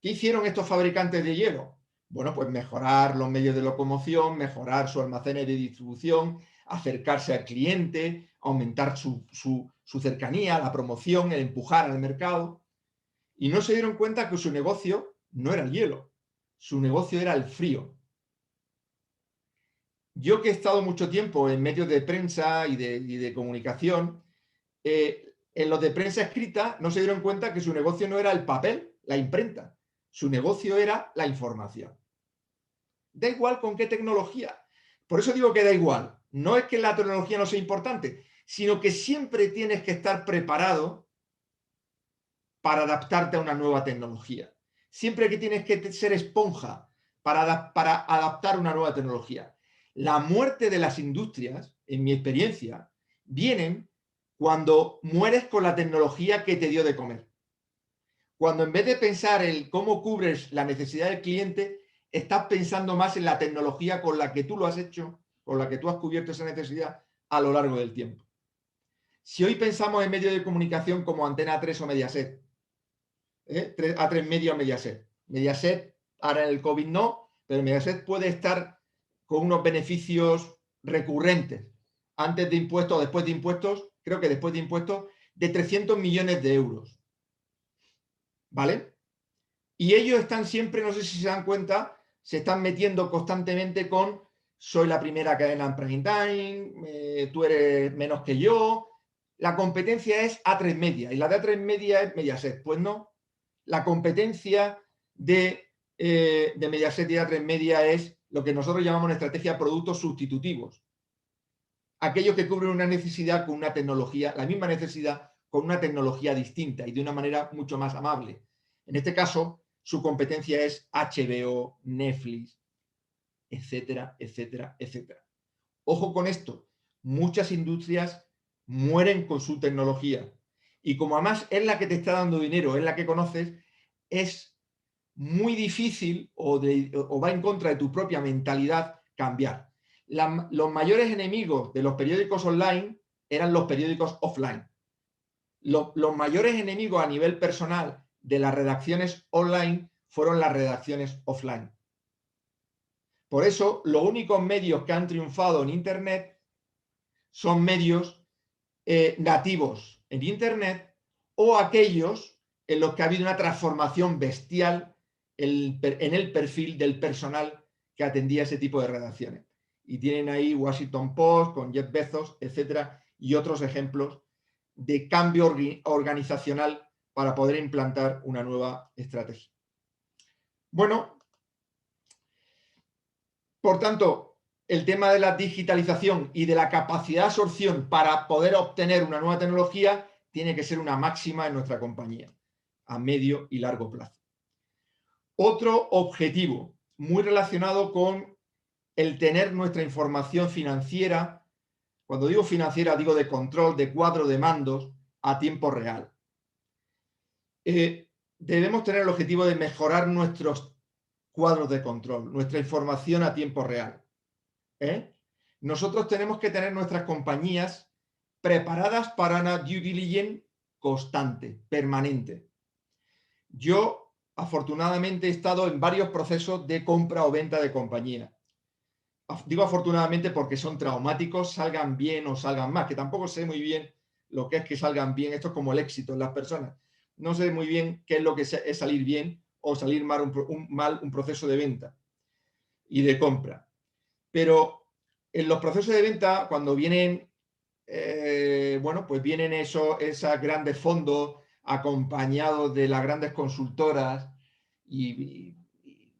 S2: ¿Qué hicieron estos fabricantes de hielo? Bueno, pues mejorar los medios de locomoción, mejorar sus almacenes de distribución, acercarse al cliente, aumentar su cercanía, la promoción, el empujar al mercado. Y no se dieron cuenta que su negocio no era el hielo, su negocio era el frío. Yo que he estado mucho tiempo en medios de prensa y de comunicación, en los de prensa escrita no se dieron cuenta que su negocio no era el papel, la imprenta. Su negocio era la información. Da igual con qué tecnología. Por eso digo que da igual. No es que la tecnología no sea importante, sino que siempre tienes que estar preparado para adaptarte a una nueva tecnología. Siempre que tienes que ser esponja para adaptar una nueva tecnología. La muerte de las industrias, en mi experiencia, vienen cuando mueres con la tecnología que te dio de comer. Cuando en vez de pensar en cómo cubres la necesidad del cliente, estás pensando más en la tecnología con la que tú lo has hecho, con la que tú has cubierto esa necesidad a lo largo del tiempo. Si hoy pensamos en medios de comunicación como Antena 3 o Mediaset, A3 Media o Mediaset. Mediaset, ahora en el COVID no, pero Mediaset puede estar con unos beneficios recurrentes, antes de impuestos o después de impuestos, creo que después de impuestos, de 300 millones de euros. ¿Vale? Y ellos están siempre, no sé si se dan cuenta, se están metiendo constantemente con soy la primera cadena en prime time, tú eres menos que yo. La competencia es A3 Media y la de A3 Media es Mediaset. Pues no, la competencia de Mediaset y A3 Media es lo que nosotros llamamos una estrategia de productos sustitutivos. Aquellos que cubren una necesidad con una tecnología, la misma necesidad con una tecnología distinta y de una manera mucho más amable. En este caso, su competencia es HBO, Netflix, etcétera, etcétera, etcétera. Ojo con esto, muchas industrias mueren con su tecnología y como además es la que te está dando dinero, es la que conoces, es muy difícil o va en contra de tu propia mentalidad cambiar. Los mayores enemigos de los periódicos online eran los periódicos offline. Los mayores enemigos a nivel personal de las redacciones online fueron las redacciones offline. Por eso, los únicos medios que han triunfado en Internet son medios nativos en Internet o aquellos en los que ha habido una transformación bestial en el perfil del personal que atendía ese tipo de redacciones. Y tienen ahí Washington Post con Jeff Bezos, etcétera, y otros ejemplos de cambio organizacional para poder implantar una nueva estrategia. Bueno, por tanto, el tema de la digitalización y de la capacidad de absorción para poder obtener una nueva tecnología tiene que ser una máxima en nuestra compañía, a medio y largo plazo. Otro objetivo muy relacionado con el tener nuestra información financiera, cuando digo financiera digo de control, de cuadro de mandos a tiempo real. Debemos tener el objetivo de mejorar nuestros cuadros de control, nuestra información a tiempo real. Nosotros tenemos que tener nuestras compañías preparadas para una due diligence constante, permanente. Yo, afortunadamente, he estado en varios procesos de compra o venta de compañía. Digo afortunadamente porque son traumáticos, salgan bien o salgan mal, que tampoco sé muy bien lo que es que salgan bien. Esto es como el éxito en las personas. No sé muy bien qué es lo que es salir bien o salir mal un proceso de venta y de compra. Pero en los procesos de venta, cuando vienen, bueno, pues vienen esos grandes fondos acompañados de las grandes consultoras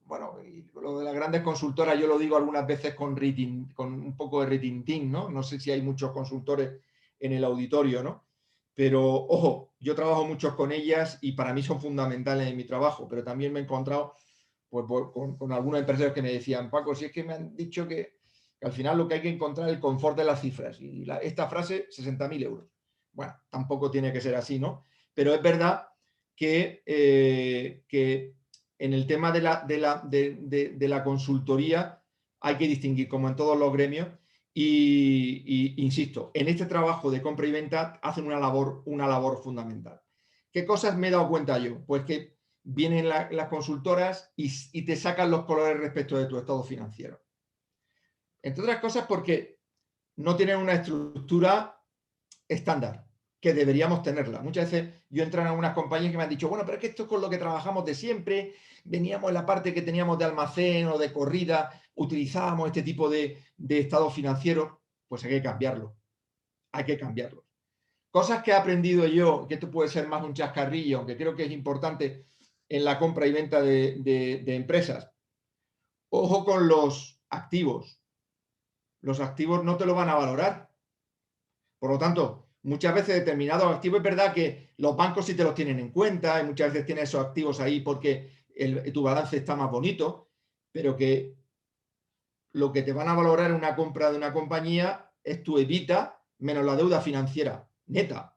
S2: bueno, y lo de las grandes consultoras yo lo digo algunas veces con un poco de retintín, ¿no? No sé si hay muchos consultores en el auditorio, ¿no? Pero, ojo, yo trabajo mucho con ellas y para mí son fundamentales en mi trabajo, pero también me he encontrado pues, con algunos empresarios que me decían, Paco, si es que me han dicho que al final lo que hay que encontrar es el confort de las cifras. Y esta frase, 60.000 euros. Bueno, tampoco tiene que ser así, ¿no? Pero es verdad que en el tema de la consultoría hay que distinguir, como en todos los gremios, y insisto, en este trabajo de compra y venta hacen una labor fundamental. ¿Qué cosas me he dado cuenta yo? Pues que vienen las consultoras y te sacan los colores respecto de tu estado financiero. Entre otras cosas porque no tienen una estructura estándar, que deberíamos tenerla. Muchas veces yo entro en algunas compañías que me han dicho, bueno, pero es que esto es con lo que trabajamos de siempre, veníamos en la parte que teníamos de almacén o de corrida, utilizábamos este tipo de estados financieros, pues hay que cambiarlo. Hay que cambiarlo. Cosas que he aprendido yo, que esto puede ser más un chascarrillo, aunque creo que es importante en la compra y venta de empresas. Ojo con los activos. Los activos no te lo van a valorar. Por lo tanto, muchas veces determinados activos, es verdad que los bancos sí te los tienen en cuenta y muchas veces tienes esos activos ahí porque tu balance está más bonito, pero que lo que te van a valorar en una compra de una compañía es tu EBITDA menos la deuda financiera neta.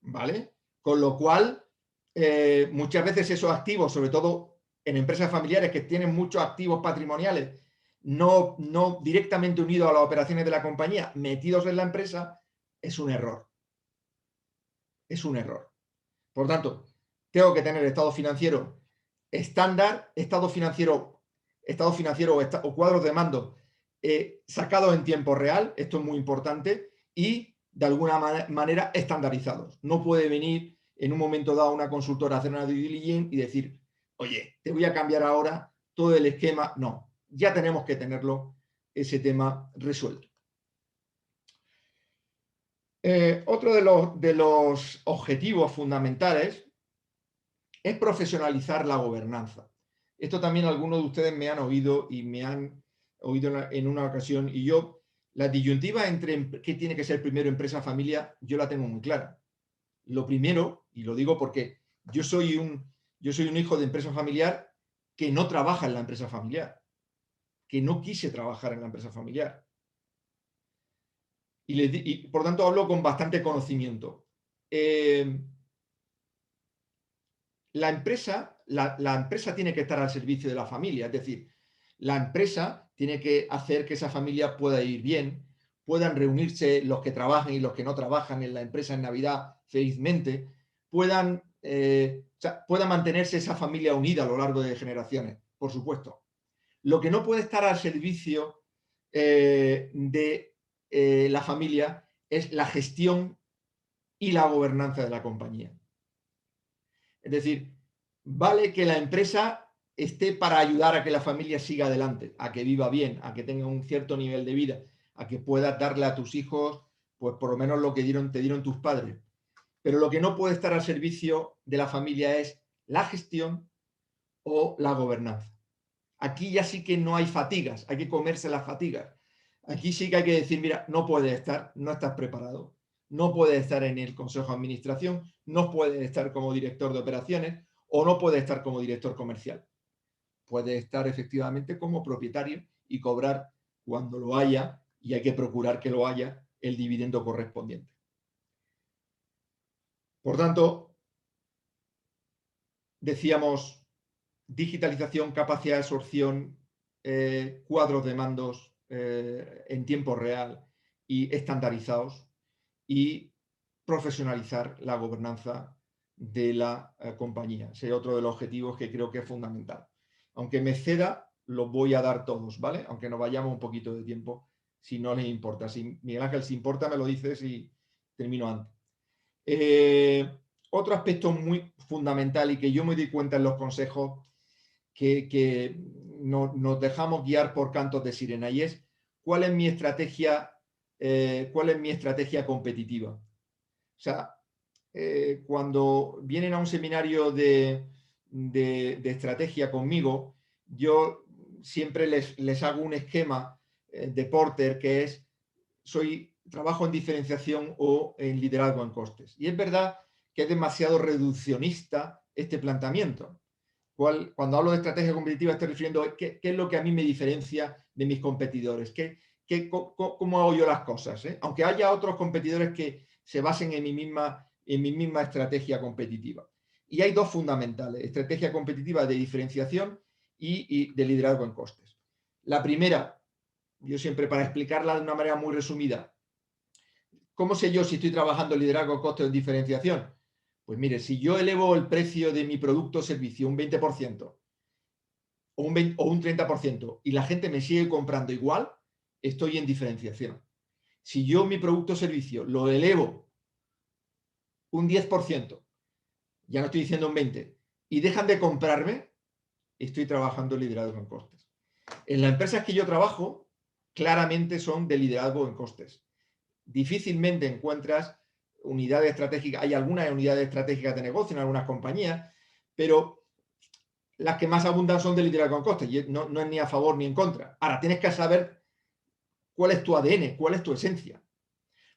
S2: ¿Vale? Con lo cual, muchas veces esos activos, sobre todo en empresas familiares que tienen muchos activos patrimoniales, no directamente unidos a las operaciones de la compañía, metidos en la empresa, es un error. Es un error. Por tanto, tengo que tener estado financiero estándar, estado financiero o cuadros de mando sacados en tiempo real, esto es muy importante, y de alguna manera estandarizados. No puede venir en un momento dado una consultora a hacer una due diligence y decir, oye, te voy a cambiar ahora todo el esquema. No, ya tenemos que tenerlo ese tema resuelto. Otro de los objetivos fundamentales es profesionalizar la gobernanza. Esto también algunos de ustedes me han oído y me han oído en una ocasión, y yo, la disyuntiva entre qué tiene que ser primero empresa-familia, yo la tengo muy clara. Lo primero, y lo digo porque yo soy un hijo de empresa familiar que no trabaja en la empresa familiar, que no quise trabajar en la empresa familiar. Y por tanto hablo con bastante conocimiento. La empresa tiene que estar al servicio de la familia, es decir, la empresa tiene que hacer que esa familia pueda ir bien, puedan reunirse los que trabajan y los que no trabajan en la empresa en Navidad felizmente, pueda mantenerse esa familia unida a lo largo de generaciones, por supuesto. Lo que no puede estar al servicio de la familia es la gestión y la gobernanza de la compañía. Es decir, vale que la empresa esté para ayudar a que la familia siga adelante, a que viva bien, a que tenga un cierto nivel de vida, a que puedas darle a tus hijos, pues por lo menos lo que te dieron tus padres. Pero lo que no puede estar al servicio de la familia es la gestión o la gobernanza. Aquí ya sí que no hay fatigas, hay que comerse las fatigas. Aquí sí que hay que decir, mira, no puedes estar, no estás preparado, no puedes estar en el consejo de administración, no puedes estar como director de operaciones o no puedes estar como director comercial. Puedes estar efectivamente como propietario y cobrar cuando lo haya, y hay que procurar que lo haya, el dividendo correspondiente. Por tanto, decíamos digitalización, capacidad de absorción, cuadros de mandos en tiempo real y estandarizados, y profesionalizar la gobernanza de la compañía. Ese es otro de los objetivos que creo que es fundamental. Aunque me ceda, los voy a dar todos, ¿vale? Aunque nos vayamos un poquito de tiempo, si no les importa. Si Miguel Ángel, si importa, me lo dices y termino antes. Otro aspecto muy fundamental y que yo me di cuenta en los consejos que nos dejamos guiar por cantos de sirena, y es cuál es mi estrategia competitiva. O sea, cuando vienen a un seminario de estrategia conmigo, yo siempre les hago un esquema de Porter que es trabajo en diferenciación o en liderazgo en costes. Y es verdad que es demasiado reduccionista este planteamiento. Cuando hablo de estrategia competitiva estoy refiriendo a qué es lo que a mí me diferencia de mis competidores, cómo hago yo las cosas, ¿eh? Aunque haya otros competidores que se basen en mi misma estrategia competitiva. Y hay dos fundamentales: estrategia competitiva de diferenciación y de liderazgo en costes. La primera, yo siempre, para explicarla de una manera muy resumida, ¿cómo sé yo si estoy trabajando en liderazgo en costes o en diferenciación? Pues mire, si yo elevo el precio de mi producto o servicio un 20% o un 30% y la gente me sigue comprando igual, estoy en diferenciación. Si yo mi producto o servicio lo elevo un 10%, ya no estoy diciendo un 20%, y dejan de comprarme, estoy trabajando en liderazgo en costes. En las empresas que yo trabajo, claramente son de liderazgo en costes. Difícilmente encuentras unidades estratégicas, hay algunas unidades estratégicas de negocio en algunas compañías, pero las que más abundan son de liderazgo en costes, y no es ni a favor ni en contra. Ahora, tienes que saber cuál es tu ADN, cuál es tu esencia.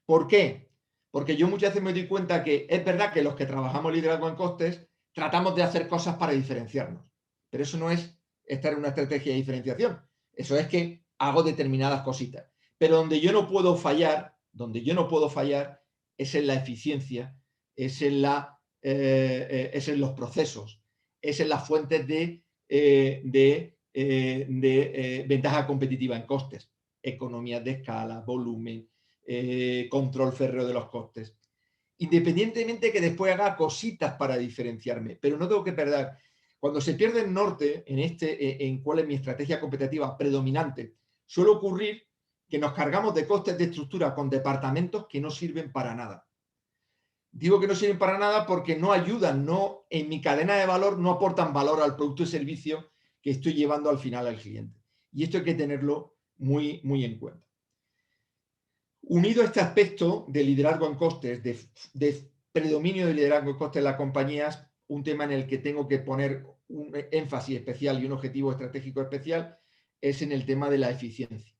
S2: ¿Por qué? Porque yo muchas veces me doy cuenta que es verdad que los que trabajamos liderazgo en costes tratamos de hacer cosas para diferenciarnos, pero eso no es estar en una estrategia de diferenciación. Eso es que hago determinadas cositas. Pero donde yo no puedo fallar es en la eficiencia, es en los procesos, es en las fuentes de ventaja competitiva en costes, economías de escala, volumen, control férreo de los costes. Independientemente que después haga cositas para diferenciarme, pero no tengo que perder. Cuando se pierde el norte en cuál es mi estrategia competitiva predominante, suele ocurrir que nos cargamos de costes de estructura con departamentos que no sirven para nada. Digo que no sirven para nada porque no ayudan, en mi cadena de valor no aportan valor al producto y servicio que estoy llevando al final al cliente. Y esto hay que tenerlo muy, muy en cuenta. Unido a este aspecto de liderazgo en costes, de predominio de liderazgo en costes en las compañías, un tema en el que tengo que poner un énfasis especial y un objetivo estratégico especial es en el tema de la eficiencia.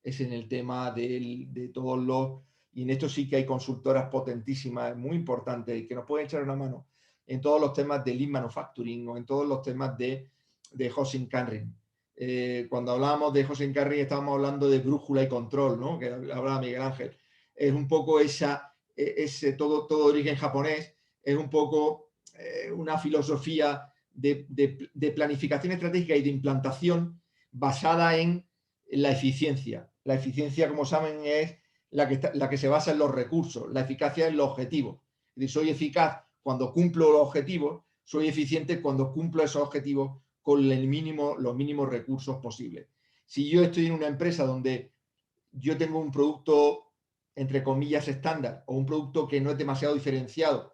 S2: Es en el tema de todos los... Y en esto sí que hay consultoras potentísimas, muy importantes, y que nos pueden echar una mano en todos los temas de Lean Manufacturing o en todos los temas de Hoshin Kanri. Cuando hablábamos de Hoshin Kanri estábamos hablando de brújula y control, ¿no? Que hablaba Miguel Ángel. Es un poco ese todo origen japonés, es un poco una filosofía de planificación estratégica y de implantación basada en la eficiencia. La eficiencia, como saben, es la que se basa en los recursos. La eficacia es los objetivos. Es decir, soy eficaz cuando cumplo los objetivos, soy eficiente cuando cumplo esos objetivos con los mínimos recursos posibles. Si yo estoy en una empresa donde yo tengo un producto, entre comillas, estándar, o un producto que no es demasiado diferenciado,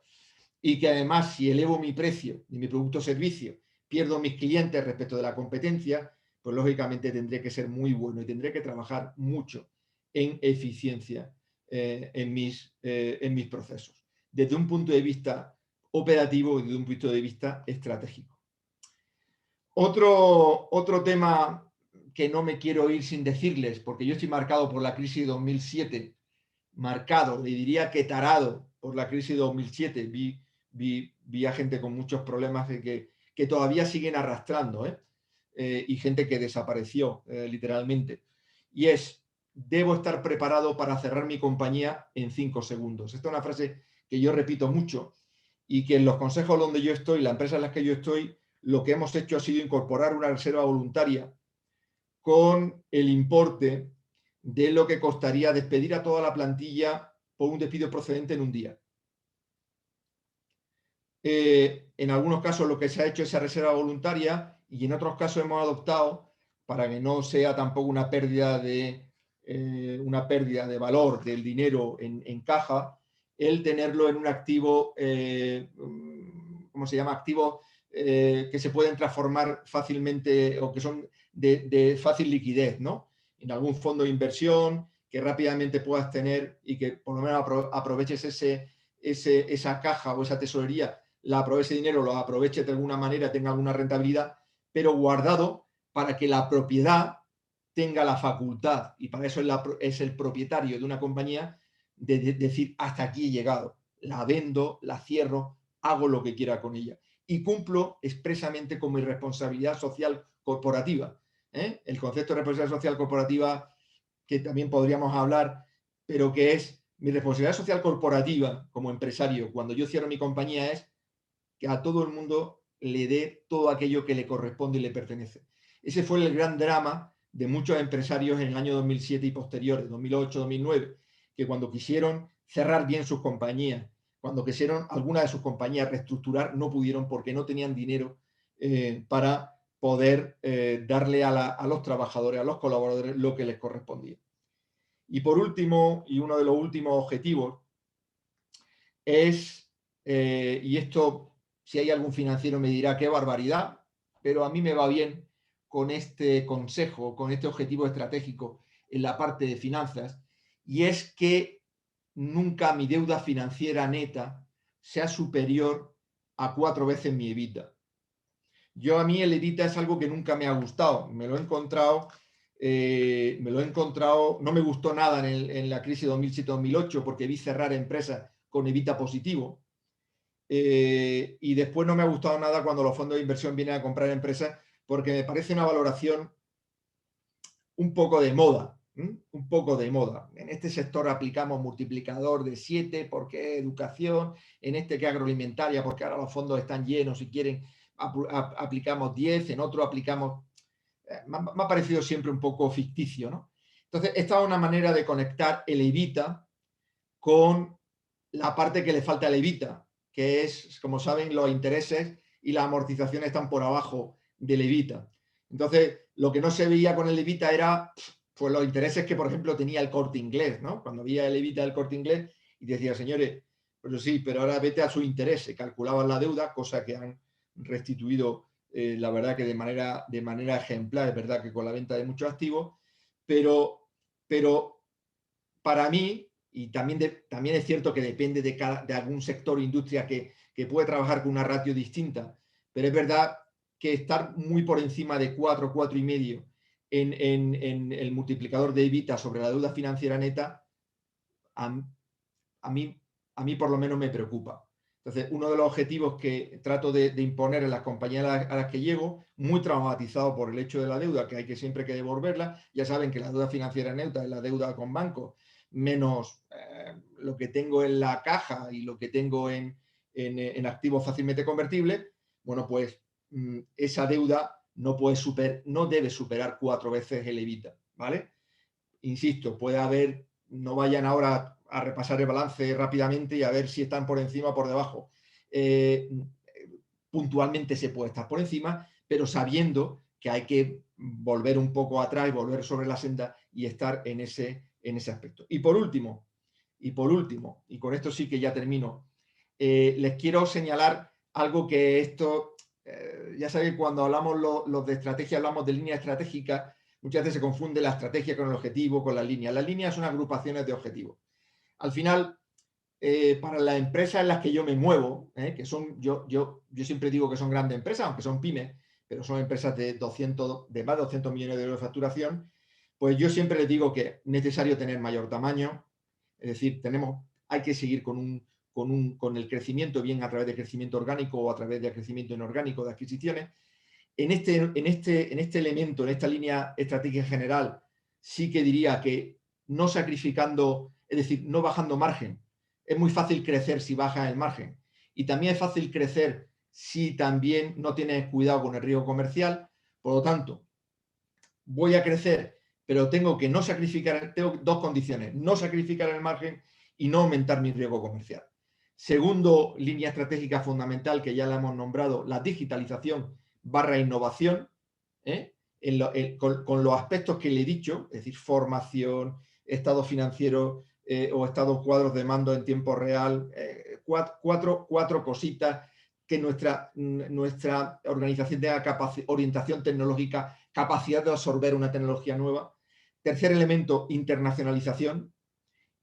S2: y que además, si elevo mi precio de mi producto o servicio, pierdo mis clientes respecto de la competencia, pues lógicamente tendré que ser muy bueno y tendré que trabajar mucho en eficiencia en mis procesos, desde un punto de vista operativo y desde un punto de vista estratégico. Otro tema que no me quiero ir sin decirles, porque yo estoy marcado por la crisis de 2007, marcado, le diría que tarado por la crisis de 2007, vi a gente con muchos problemas que todavía siguen arrastrando, y gente que desapareció literalmente. Y debo estar preparado para cerrar mi compañía en 5 segundos. Esta es una frase que yo repito mucho y que en los consejos donde yo estoy, la empresa en la que yo estoy, lo que hemos hecho ha sido incorporar una reserva voluntaria con el importe de lo que costaría despedir a toda la plantilla por un despido procedente en un día. En algunos casos lo que se ha hecho es esa reserva voluntaria y en otros casos hemos adoptado, para que no sea tampoco una pérdida de valor del dinero en caja, el tenerlo en un activo, ¿cómo se llama? Activos que se pueden transformar fácilmente o que son de fácil liquidez, ¿no? En algún fondo de inversión que rápidamente puedas tener y que por lo menos aproveches esa caja o esa tesorería, ese dinero lo aproveche de alguna manera, tenga alguna rentabilidad, pero guardado para que la propiedad tenga la facultad, y para eso es el propietario de una compañía, de decir hasta aquí he llegado, la vendo, la cierro, hago lo que quiera con ella y cumplo expresamente con mi responsabilidad social corporativa. El concepto de responsabilidad social corporativa, que también podríamos hablar, pero que es mi responsabilidad social corporativa como empresario cuando yo cierro mi compañía, es que a todo el mundo le dé todo aquello que le corresponde y le pertenece. Ese fue el gran drama de muchos empresarios en el año 2007 y posteriores, 2008, 2009, que cuando quisieron cerrar bien sus compañías, cuando quisieron alguna de sus compañías reestructurar, no pudieron porque no tenían dinero para poder darle a los trabajadores, a los colaboradores, lo que les correspondía. Y por último, y uno de los últimos objetivos, es, y esto, si hay algún financiero me dirá qué barbaridad, pero a mí me va bien con este consejo, con este objetivo estratégico en la parte de finanzas, y es que nunca mi deuda financiera neta sea superior a 4 veces mi EBITDA. A mí el EBITDA es algo que nunca me ha gustado, me lo he encontrado, no me gustó nada en la crisis 2007-2008 porque vi cerrar empresas con EBITDA positivo, y después no me ha gustado nada cuando los fondos de inversión vienen a comprar empresas porque me parece una valoración un poco de moda, un poco de moda. En este sector aplicamos multiplicador de 7 porque educación, en este que agroalimentaria porque ahora los fondos están llenos y quieren, aplicamos 10, en otro aplicamos... me ha parecido siempre un poco ficticio, ¿no? Entonces, esta es una manera de conectar el EBITDA con la parte que le falta al EBITDA, que es, como saben, los intereses y la amortización están por abajo del EBITDA. Entonces, lo que no se veía con el EBITDA era pues, los intereses que, por ejemplo, tenía el Corte Inglés, ¿no? Cuando veía el EBITDA del Corte Inglés y decía, señores, pues sí, pero ahora vete a su interés, se calculaban la deuda, cosa que han restituido, la verdad que de manera ejemplar, es verdad que con la venta de muchos activos, pero para mí, y también es cierto que depende de algún sector o industria que puede trabajar con una ratio distinta, pero es verdad que estar muy por encima de 4, 4,5 en el multiplicador de EBITDA sobre la deuda financiera neta, a mí por lo menos me preocupa. Entonces, uno de los objetivos que trato de imponer en las compañías a las que llego, muy traumatizado por el hecho de la deuda, que hay que siempre que devolverla, ya saben que la deuda financiera neutra es la deuda con bancos, menos lo que tengo en la caja y lo que tengo en activos fácilmente convertibles, bueno, pues esa deuda no debe superar 4 veces el EBITDA, ¿vale? Insisto, puede haber, no vayan ahora a repasar el balance rápidamente y a ver si están por encima o por debajo. Puntualmente se puede estar por encima, pero sabiendo que hay que volver un poco atrás, volver sobre la senda y estar en ese aspecto. Y por último, y con esto sí que ya termino, les quiero señalar algo que esto, ya sabéis, cuando hablamos los de estrategia, hablamos de línea estratégica, muchas veces se confunde la estrategia con el objetivo, con la línea. Las líneas son agrupaciones de objetivos. Al final, para las empresas en las que yo me muevo, que son, yo siempre digo que son grandes empresas, aunque son pymes, pero son empresas de más de 200 millones de euros de facturación, pues yo siempre les digo que es necesario tener mayor tamaño, es decir, hay que seguir con el crecimiento, bien a través de crecimiento orgánico o a través de crecimiento inorgánico de adquisiciones. En este elemento, en esta línea estratégica general, sí que diría que no sacrificando, es decir, no bajando margen. Es muy fácil crecer si bajas el margen. Y también es fácil crecer si también no tienes cuidado con el riesgo comercial. Por lo tanto, voy a crecer, pero tengo que no sacrificar, tengo dos condiciones, no sacrificar el margen y no aumentar mi riesgo comercial. Segundo, línea estratégica fundamental que ya la hemos nombrado, la digitalización / innovación, con los aspectos que le he dicho, es decir, formación, estado financiero o estado cuadros de mando en tiempo real, cuatro cositas que nuestra organización tenga orientación tecnológica, capacidad de absorber una tecnología nueva. Tercer elemento, internacionalización.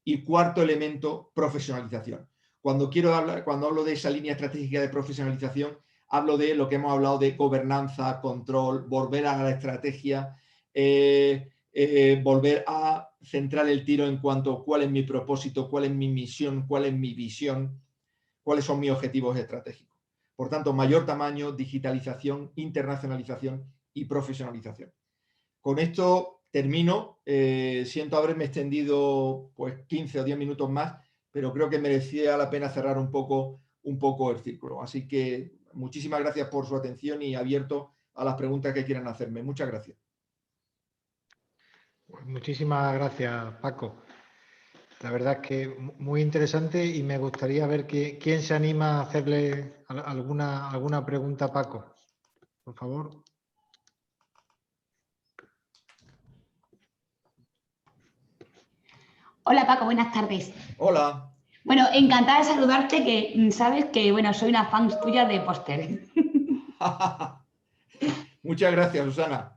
S2: Y cuarto elemento, profesionalización. Cuando hablo de esa línea estratégica de profesionalización, hablo de lo que hemos hablado de gobernanza, control, volver a la estrategia, volver a centrar el tiro en cuanto a cuál es mi propósito, cuál es mi misión, cuál es mi visión, cuáles son mis objetivos estratégicos. Por tanto, mayor tamaño, digitalización, internacionalización y profesionalización. Con esto termino. Siento haberme extendido pues 15 o 10 minutos más, pero creo que merecía la pena cerrar un poco el círculo. Así que muchísimas gracias por su atención y abierto a las preguntas que quieran hacerme. Muchas gracias.
S1: Muchísimas gracias, Paco. La verdad es que muy interesante y me gustaría ver quién se anima a hacerle alguna pregunta a Paco. Por favor.
S5: Hola Paco, buenas tardes.
S2: Hola.
S5: Bueno, encantada de saludarte, que sabes que bueno, soy una fan tuya de Póster.
S2: Muchas gracias, Susana.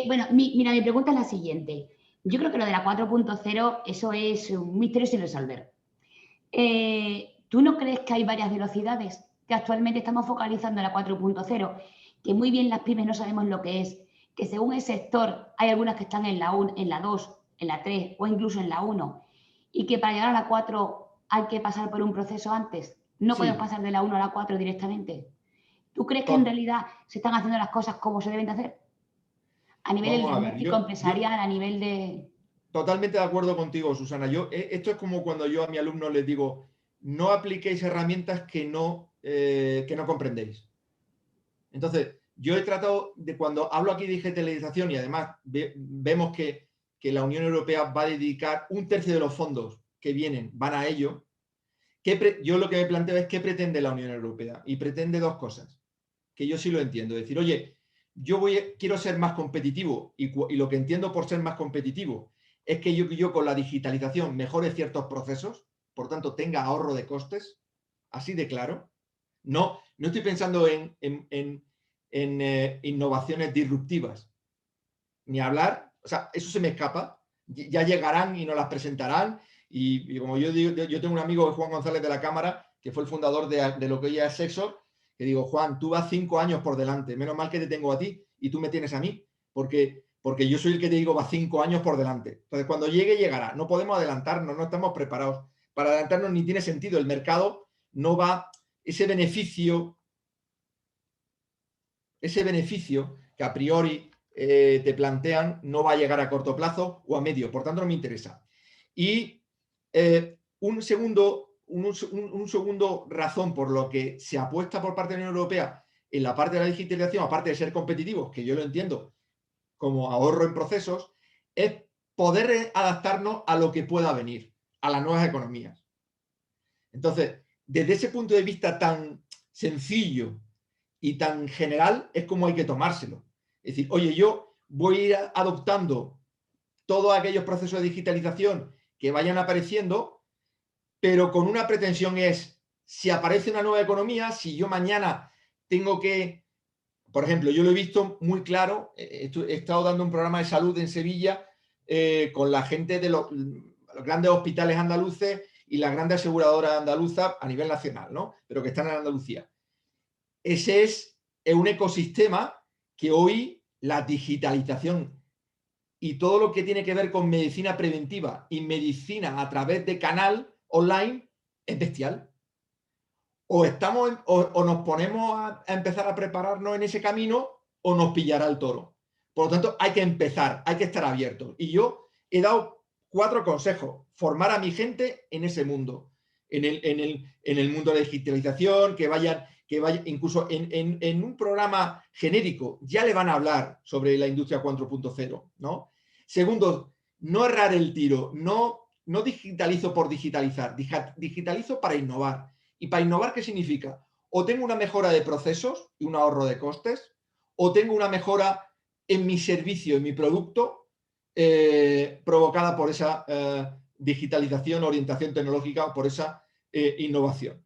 S5: Bueno, mira, mi pregunta es la siguiente. Yo creo que lo de la 4.0, eso es un misterio sin resolver. ¿Tú no crees que hay varias velocidades? Que actualmente estamos focalizando en la 4.0, que muy bien las pymes no sabemos lo que es, que según el sector hay algunas que están en la 1, en la 2, en la 3 o incluso en la 1, y que para llegar a la 4 hay que pasar por un proceso antes. No
S2: Sí.
S5: podemos pasar de la 1 a la 4 directamente. ¿Tú crees que en realidad se están haciendo las cosas como se deben de hacer? A nivel del diagnóstico empresarial, a nivel de...
S2: Totalmente de acuerdo contigo, Susana. Esto es como cuando yo a mis alumnos les digo, no apliquéis herramientas que no comprendéis. Entonces, yo he tratado de, cuando hablo aquí de digitalización y además vemos que la Unión Europea va a dedicar 1/3 de los fondos que vienen, van a ello, yo lo que me planteo es qué pretende la Unión Europea. Y pretende dos cosas, que yo sí lo entiendo. Es decir, oye, quiero ser más competitivo y lo que entiendo por ser más competitivo es que yo con la digitalización mejore ciertos procesos, por tanto tenga ahorro de costes, así de claro. No estoy pensando en innovaciones disruptivas, ni hablar, o sea, eso se me escapa. Ya llegarán y nos las presentarán. Y como yo digo, yo tengo un amigo, Juan González de la Cámara, que fue el fundador de lo que hoy es Sexor, que digo, Juan, tú vas 5 años por delante, menos mal que te tengo a ti y tú me tienes a mí, porque yo soy el que te digo, va 5 años por delante. Entonces, cuando llegue, llegará. No podemos adelantarnos, no estamos preparados para adelantarnos, ni tiene sentido. El mercado no va, ese beneficio que a priori te plantean no va a llegar a corto plazo o a medio, por tanto no me interesa. Y un segundo razón por lo que se apuesta por parte de la Unión Europea en la parte de la digitalización, aparte de ser competitivos, que yo lo entiendo como ahorro en procesos, es poder adaptarnos a lo que pueda venir, a las nuevas economías. Entonces, desde ese punto de vista tan sencillo y tan general, es como hay que tomárselo. Es decir, oye, yo voy a ir adoptando todos aquellos procesos de digitalización que vayan apareciendo, pero con una pretensión es, si aparece una nueva economía, si yo mañana tengo que, por ejemplo, yo lo he visto muy claro, he estado dando un programa de salud en Sevilla con la gente de los grandes hospitales andaluces y las grandes aseguradoras andaluzas a nivel nacional, ¿no? Pero que están en Andalucía. Ese es un ecosistema que hoy la digitalización y todo lo que tiene que ver con medicina preventiva y medicina a través de canal online es bestial. O nos ponemos a empezar a prepararnos en ese camino o nos pillará el toro. Por lo tanto, hay que empezar, hay que estar abiertos. Y yo he dado 4 consejos. Formar a mi gente en ese mundo, en el mundo de la digitalización, que vayan incluso en un programa genérico, ya le van a hablar sobre la industria 4.0, ¿no? Segundo, no errar el tiro, no digitalizo por digitalizar, digitalizo para innovar. ¿Y para innovar qué significa? O tengo una mejora de procesos y un ahorro de costes, o tengo una mejora en mi servicio, en mi producto, provocada por esa digitalización, orientación tecnológica, por esa innovación.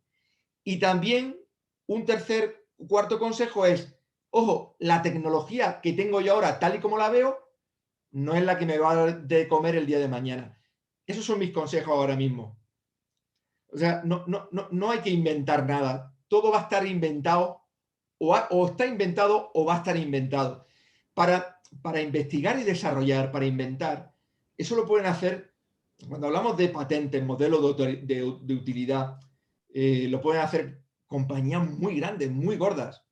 S2: Y también un cuarto consejo es, ojo, la tecnología que tengo yo ahora, tal y como la veo, no es la que me va a dar de comer el día de mañana. Esos son mis consejos ahora mismo. O sea, no hay que inventar nada. Todo va a estar inventado, o está inventado o va a estar inventado. Para investigar y desarrollar, para inventar, eso lo pueden hacer, cuando hablamos de patentes, modelos de utilidad, lo pueden hacer compañías muy grandes, muy gordas,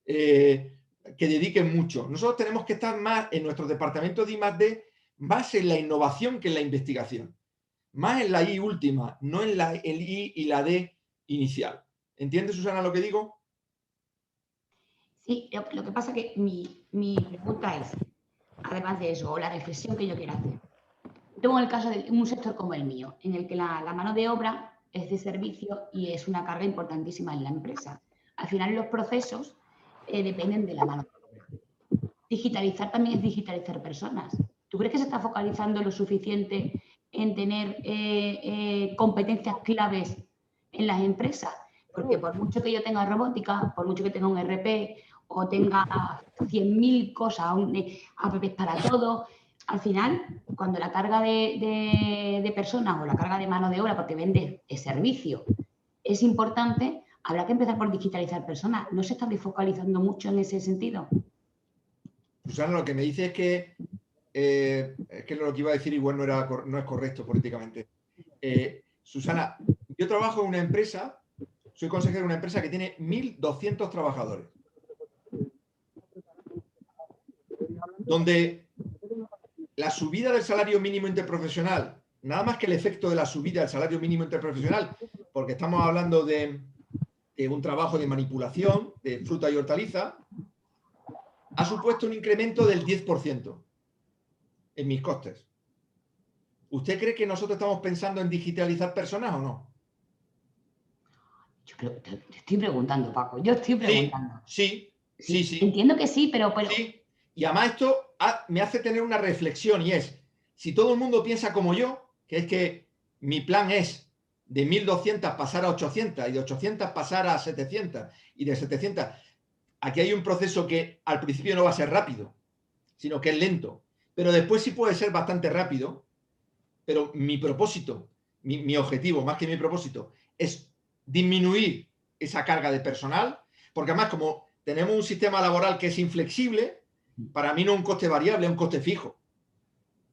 S2: que dediquen mucho. Nosotros tenemos que estar más en nuestro departamento de I+D, más en la innovación que en la investigación. Más en la I última, no en el I y la D inicial. ¿Entiendes, Susana, lo que digo?
S5: Sí, lo que pasa es que mi pregunta es, además de eso, o la reflexión que yo quiero hacer. Tengo el caso de un sector como el mío, en el que la mano de obra es de servicio y es una carga importantísima en la empresa. Al final los procesos dependen de la mano de obra. Digitalizar también es digitalizar personas. ¿Tú crees que se está focalizando lo suficiente en tener competencias claves en las empresas? Porque por mucho que yo tenga robótica, por mucho que tenga un ERP o tenga 100.000 cosas, apps para todo, al final, cuando la carga de personas o la carga de mano de obra, porque vende el servicio, es importante, habrá que empezar por digitalizar personas. ¿No se está focalizando mucho en ese sentido?
S2: Susana, lo que me dice es que lo que iba a decir igual no es correcto políticamente. Susana, yo trabajo en una empresa, soy consejero de una empresa que tiene 1.200 trabajadores, donde la subida del salario mínimo interprofesional, nada más que el efecto de la subida del salario mínimo interprofesional, porque estamos hablando de un trabajo de manipulación de fruta y hortaliza, ha supuesto un incremento del 10% en mis costes. ¿Usted cree que nosotros estamos pensando en digitalizar personas o no?
S5: Yo creo que te estoy preguntando, Paco. Yo estoy preguntando.
S2: Sí.
S5: Entiendo que sí, pero...
S2: Sí. Y además esto me hace tener una reflexión y es, si todo el mundo piensa como yo, que es que mi plan es de 1.200 pasar a 800 y de 800 pasar a 700 y de 700, aquí hay un proceso que al principio no va a ser rápido, sino que es lento. pero después sí puede ser bastante rápido. Pero mi propósito, mi objetivo, más que mi propósito, es disminuir esa carga de personal, porque además como tenemos un sistema laboral que es inflexible, para mí no es un coste variable, es un coste fijo.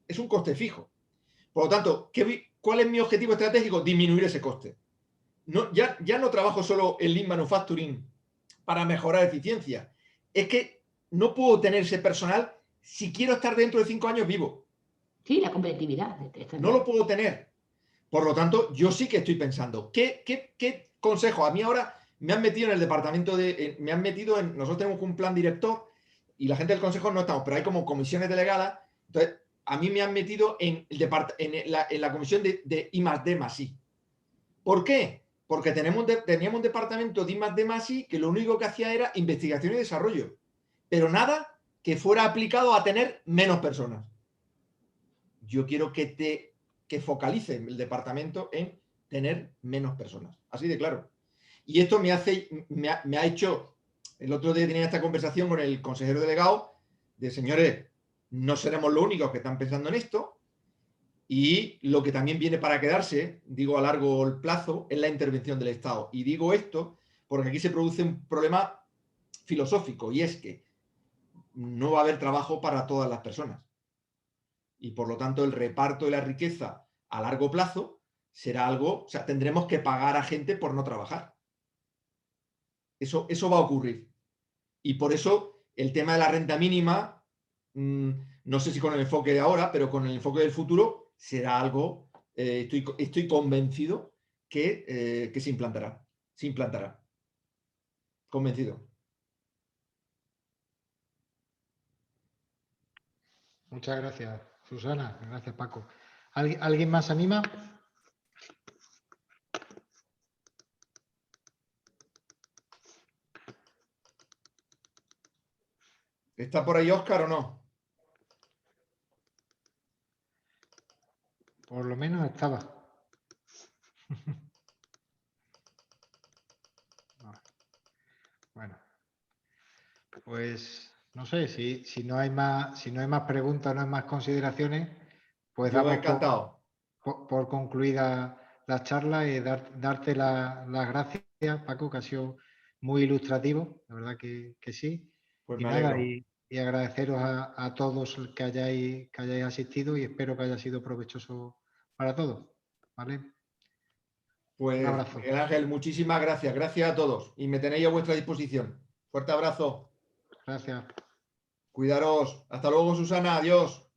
S2: Es un coste fijo. Por lo tanto, ¿cuál es mi objetivo estratégico? Disminuir ese coste. No, ya no trabajo solo en Lean Manufacturing para mejorar eficiencia. Es que no puedo tener ese personal si quiero estar dentro de 5 años vivo.
S5: Sí, la competitividad.
S2: No lo puedo tener. Por lo tanto, yo sí que estoy pensando, ¿qué consejo? A mí ahora me han metido en el departamento nosotros tenemos un plan director y la gente del consejo no estamos, pero hay como comisiones delegadas. Entonces, a mí me han metido en la comisión de I+D+I. ¿Por qué? Porque teníamos un departamento de I+D+I que lo único que hacía era investigación y desarrollo, pero nada que fuera aplicado a tener menos personas. Yo quiero que focalice el departamento en tener menos personas. Así de claro. Y esto me ha hecho, el otro día tenía esta conversación con el consejero delegado, de señores, no seremos los únicos que están pensando en esto, y lo que también viene para quedarse, digo a largo plazo, es la intervención del Estado. Y digo esto porque aquí se produce un problema filosófico, y es que no va a haber trabajo para todas las personas. Y por lo tanto el reparto de la riqueza a largo plazo será algo, o sea, tendremos que pagar a gente por no trabajar. Eso va a ocurrir. Y por eso el tema de la renta mínima, no sé si con el enfoque de ahora, pero con el enfoque del futuro, será algo, estoy convencido que se implantará. Se implantará. Convencido.
S1: Muchas gracias, Susana. Gracias, Paco. ¿Alguien más anima?
S2: ¿Está por ahí Óscar o no?
S1: Por lo menos estaba. Bueno, pues no sé, si no hay más preguntas, no hay más consideraciones, pues
S2: Yo
S1: damos
S2: encantado.
S1: por concluida la charla y darte las gracias, Paco, que ha sido muy ilustrativo, la verdad que sí.
S2: Pues
S1: Y
S2: me
S1: nada,
S2: alegro.
S1: y agradeceros a todos que hayáis asistido y espero que haya sido provechoso para todos. ¿Vale?
S2: Pues
S1: Un abrazo.
S2: Miguel Ángel, muchísimas gracias. Gracias a todos. Y me tenéis a vuestra disposición. Fuerte abrazo.
S1: Gracias.
S2: Cuidaros. Hasta luego, Susana. Adiós.